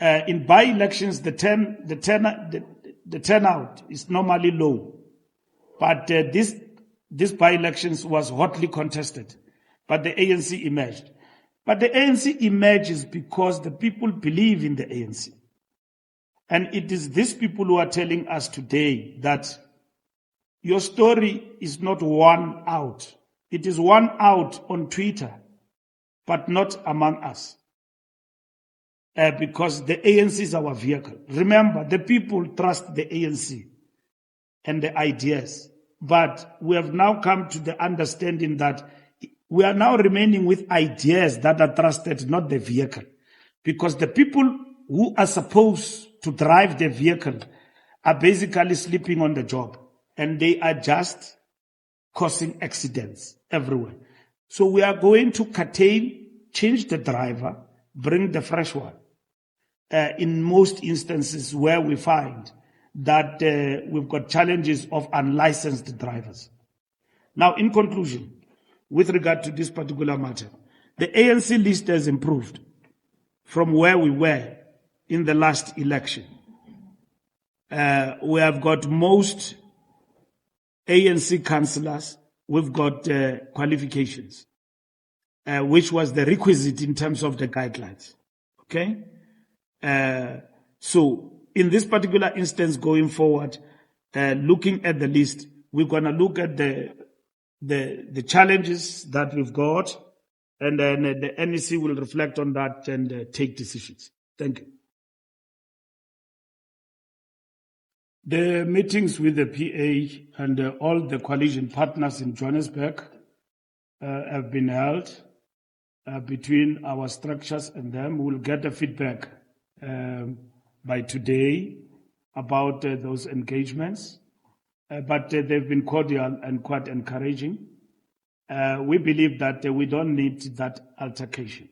In by-elections, the turnout is normally low, but this by-elections was hotly contested, but the ANC emerged. But the ANC emerges because the people believe in the ANC. And it is these people who are telling us today that your story is not won out. It is won out on Twitter, but not among us. Because the ANC is our vehicle. Remember, the people trust the ANC and the ideas. But we have now come to the understanding that we are now remaining with ideas that are trusted, not the vehicle. Because the people who are supposed to drive the vehicle are basically sleeping on the job. And they are just causing accidents everywhere. So we are going to curtail, change the driver, bring the fresh one. In most instances where we find that we've got challenges of unlicensed drivers. Now, in conclusion, with regard to this particular matter, the ANC list has improved from where we were in the last election. We have got most ANC councillors, we've got qualifications, which was the requisite in terms of the guidelines. Okay? So in this particular instance going forward, looking at the list, we're going to look at the challenges that we've got, and then the NEC will reflect on that and take decisions. Thank you. The meetings with the PA and all the coalition partners in Johannesburg have been held between our structures and them. We'll get the feedback by today about those engagements, but they've been cordial and quite encouraging. We believe that we don't need that altercation.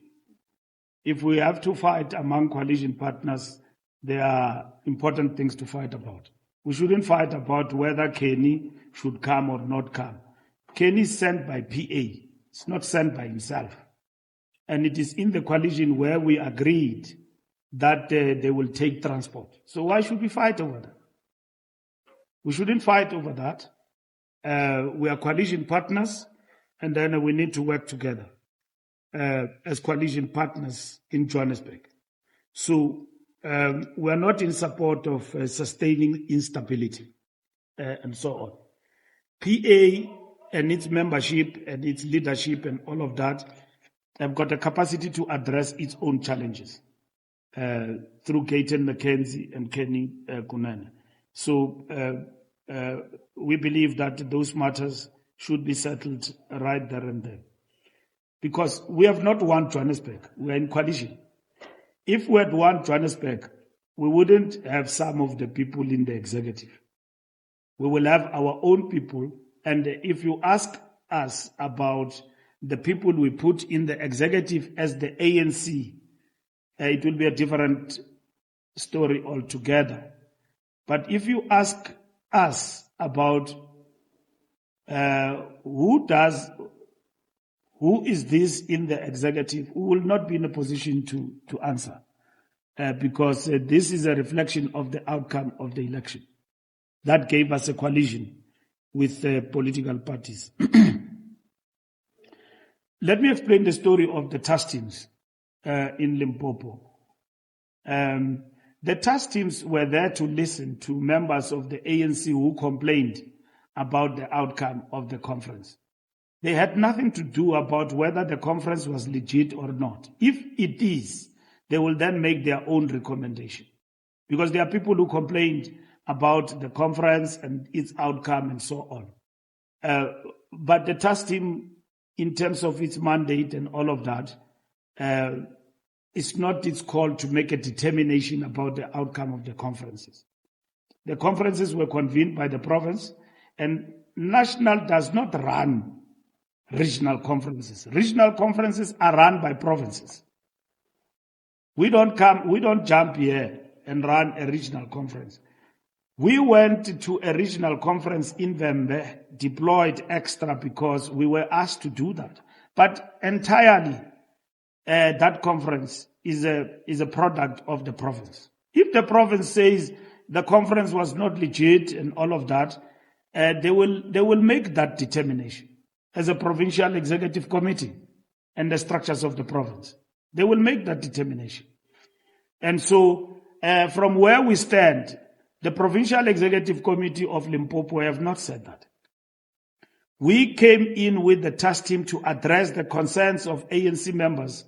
If we have to fight among coalition partners, there are important things to fight about. We shouldn't fight about whether Kenny should come or not come. Kenny is sent by PA. It's not sent by himself. And it is in the coalition where we agreed that they will take transport. So why should we fight over that? We shouldn't fight over that. We are coalition partners, and then we need to work together as coalition partners in Johannesburg. So we are not in support of sustaining instability and so on. PA and its membership and its leadership and all of that have got a capacity to address its own challenges through Gaten McKenzie and Kenny Kunene. So we believe that those matters should be settled right there and then. Because we have not won Johannesburg, we are in coalition. If we had won Johannesburg, we wouldn't have some of the people in the executive. We will have our own people, and if you ask us about the people we put in the executive as the ANC, it will be a different story altogether. But if you ask us about who is this in the executive, we will not be in a position to answer because this is a reflection of the outcome of the election. That gave us a coalition with political parties. Let me explain the story of the task teams in Limpopo. The task teams were there to listen to members of the ANC who complained about the outcome of the conference. They had nothing to do about whether the conference was legit or not. If it is, they will then make their own recommendation. Because there are people who complained about the conference and its outcome and so on. But the task team, in terms of its mandate and all of that, it's not its call to make a determination about the outcome of the conferences. The conferences were convened by the province, and national does not run regional conferences. Regional conferences are run by provinces. We don't jump here and run a regional conference. We went to a regional conference in Vembe, deployed extra because we were asked to do that. But entirely, that conference is a product of the province. If the province says the conference was not legit and all of that, they will make that determination as a provincial executive committee and the structures of the province. They will make that determination. And so, from where we stand, the Provincial Executive Committee of Limpopo have not said that. We came in with the task team to address the concerns of ANC members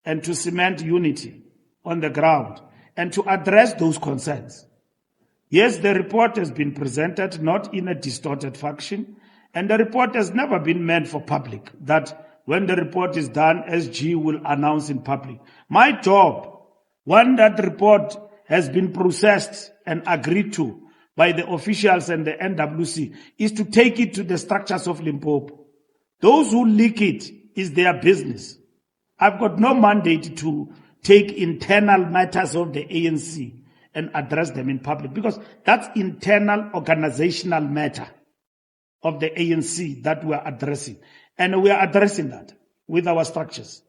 and to cement unity on the ground and to address those concerns. Yes, the report has been presented not in a distorted fashion, and the report has never been meant for public, that when the report is done, SG will announce in public. My job, when that report has been processed and agreed to by the officials and the NWC, is to take it to the structures of Limpopo. Those who leak it is their business. I've got no mandate to take internal matters of the ANC and address them in public, because that's internal organizational matter of the ANC that we are addressing. And we are addressing that with our structures.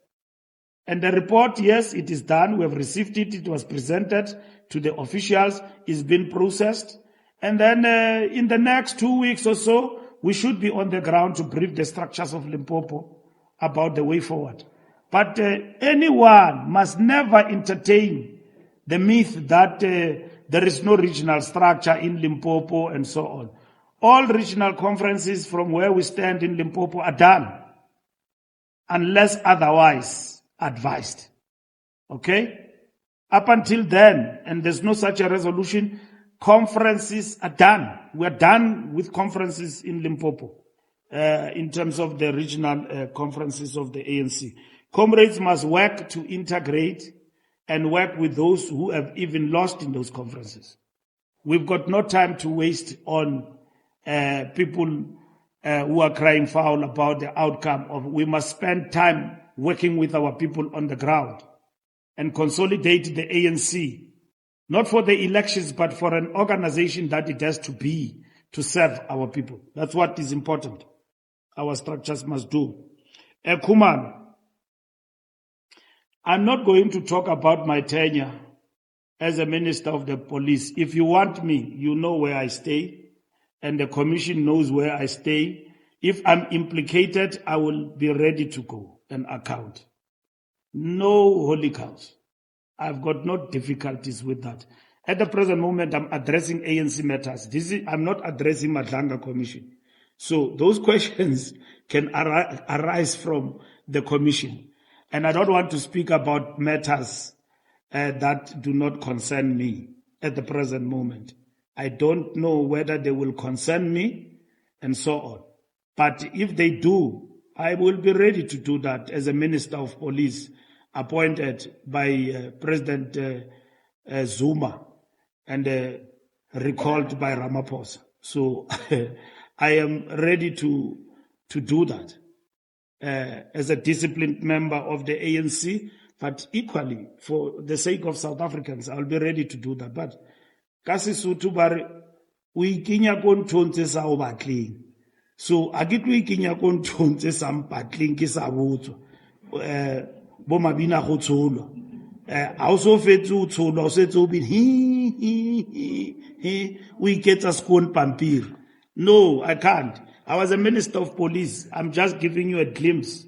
And the report, yes, it is done. We have received it. It was presented to the officials. It's been processed. And then in the next 2 weeks or so, we should be on the ground to brief the structures of Limpopo about the way forward. But anyone must never entertain the myth that there is no regional structure in Limpopo and so on. All regional conferences from where we stand in Limpopo are done, unless otherwise advised. Okay? Up until then, and there's no such a resolution, conferences are done. We're done with conferences in Limpopo in terms of the regional conferences of the ANC. Comrades must work to integrate and work with those who have even lost in those conferences. We've got no time to waste on people who are crying foul about the outcome of. We must spend time working with our people on the ground and consolidate the ANC, not for the elections, but for an organization that it has to be to serve our people. That's what is important. Our structures must do. Kuman, I'm not going to talk about my tenure as a minister of the police. If you want me, you know where I stay, and the commission knows where I stay. If I'm implicated, I will be ready to go and account. No holy cows. I've got no difficulties with that. At the present moment, I'm addressing ANC matters. I'm not addressing Madlanga Commission. So those questions can arise from the commission. And I don't want to speak about matters that do not concern me at the present moment. I don't know whether they will concern me and so on. But if they do, I will be ready to do that as a Minister of Police appointed by President Zuma and recalled by Ramaphosa. So I am ready to do that as a disciplined member of the ANC, but equally for the sake of South Africans, I'll be ready to do that. But kasi Sotho bare o ikinya ko nthong tse sa o batleng. So a ke tlo ikinya ko nthong tse sa mpatleng ke sa botswa. Bo mabina go tsholwa. Ha o so fetse o tsholwa o setse o bine o iketsa sekon pampiri. No, I can't. I was a minister of police. I'm just giving you a glimpse.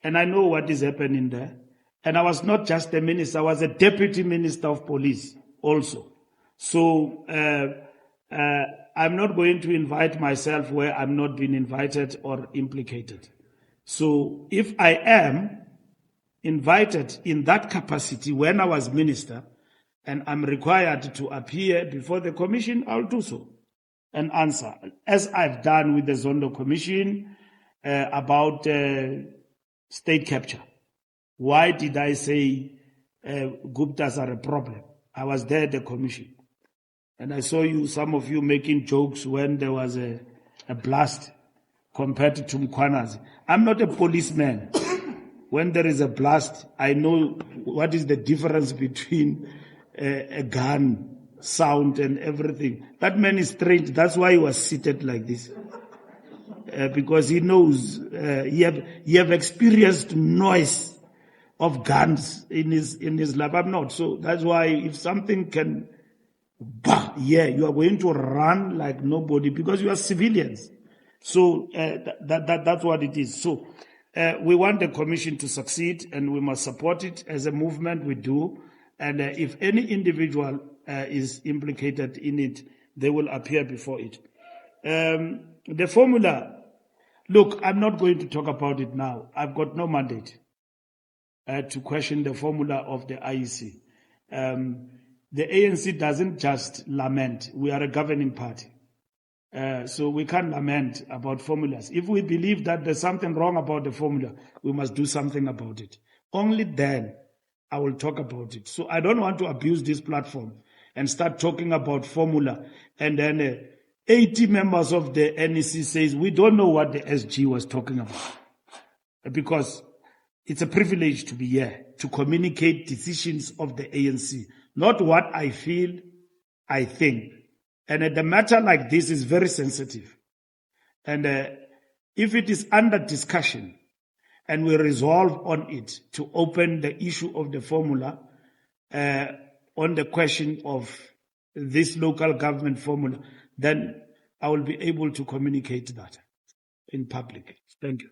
And I know what is happening there. And I was not just a minister, I was a deputy minister of police also. So I'm not going to invite myself where I'm not being invited or implicated. So if I am invited in that capacity when I was minister and I'm required to appear before the commission, I'll do so and answer, as I've done with the Zondo Commission about state capture. Why did I say Guptas are a problem. I was there at the commission. And I saw some of you making jokes when there was a blast compared to Mkhwanazi. I'm not a policeman. When there is a blast, I know what is the difference between a gun sound and everything. That man is trained. That's why he was seated like this. Because he knows, he have experienced noise of guns in his lab. I'm not. So that's why if something can, you are going to run like nobody because you are civilians. So that's what it is. So we want the commission to succeed, and we must support it as a movement. We do, and if any individual is implicated in it, they will appear before it. The formula. Look, I'm not going to talk about it now. I've got no mandate to question the formula of the IEC. The ANC doesn't just lament. We are a governing party. So we can't lament about formulas. If we believe that there's something wrong about the formula, we must do something about it. Only then I will talk about it. So I don't want to abuse this platform and start talking about formula. And then 80 members of the NEC says, we don't know what the SG was talking about. Because it's a privilege to be here, to communicate decisions of the ANC, not what I feel, I think. And the matter like this is very sensitive. And if it is under discussion and we resolve on it to open the issue of the formula on the question of this local government formula, then I will be able to communicate that in public. Thank you.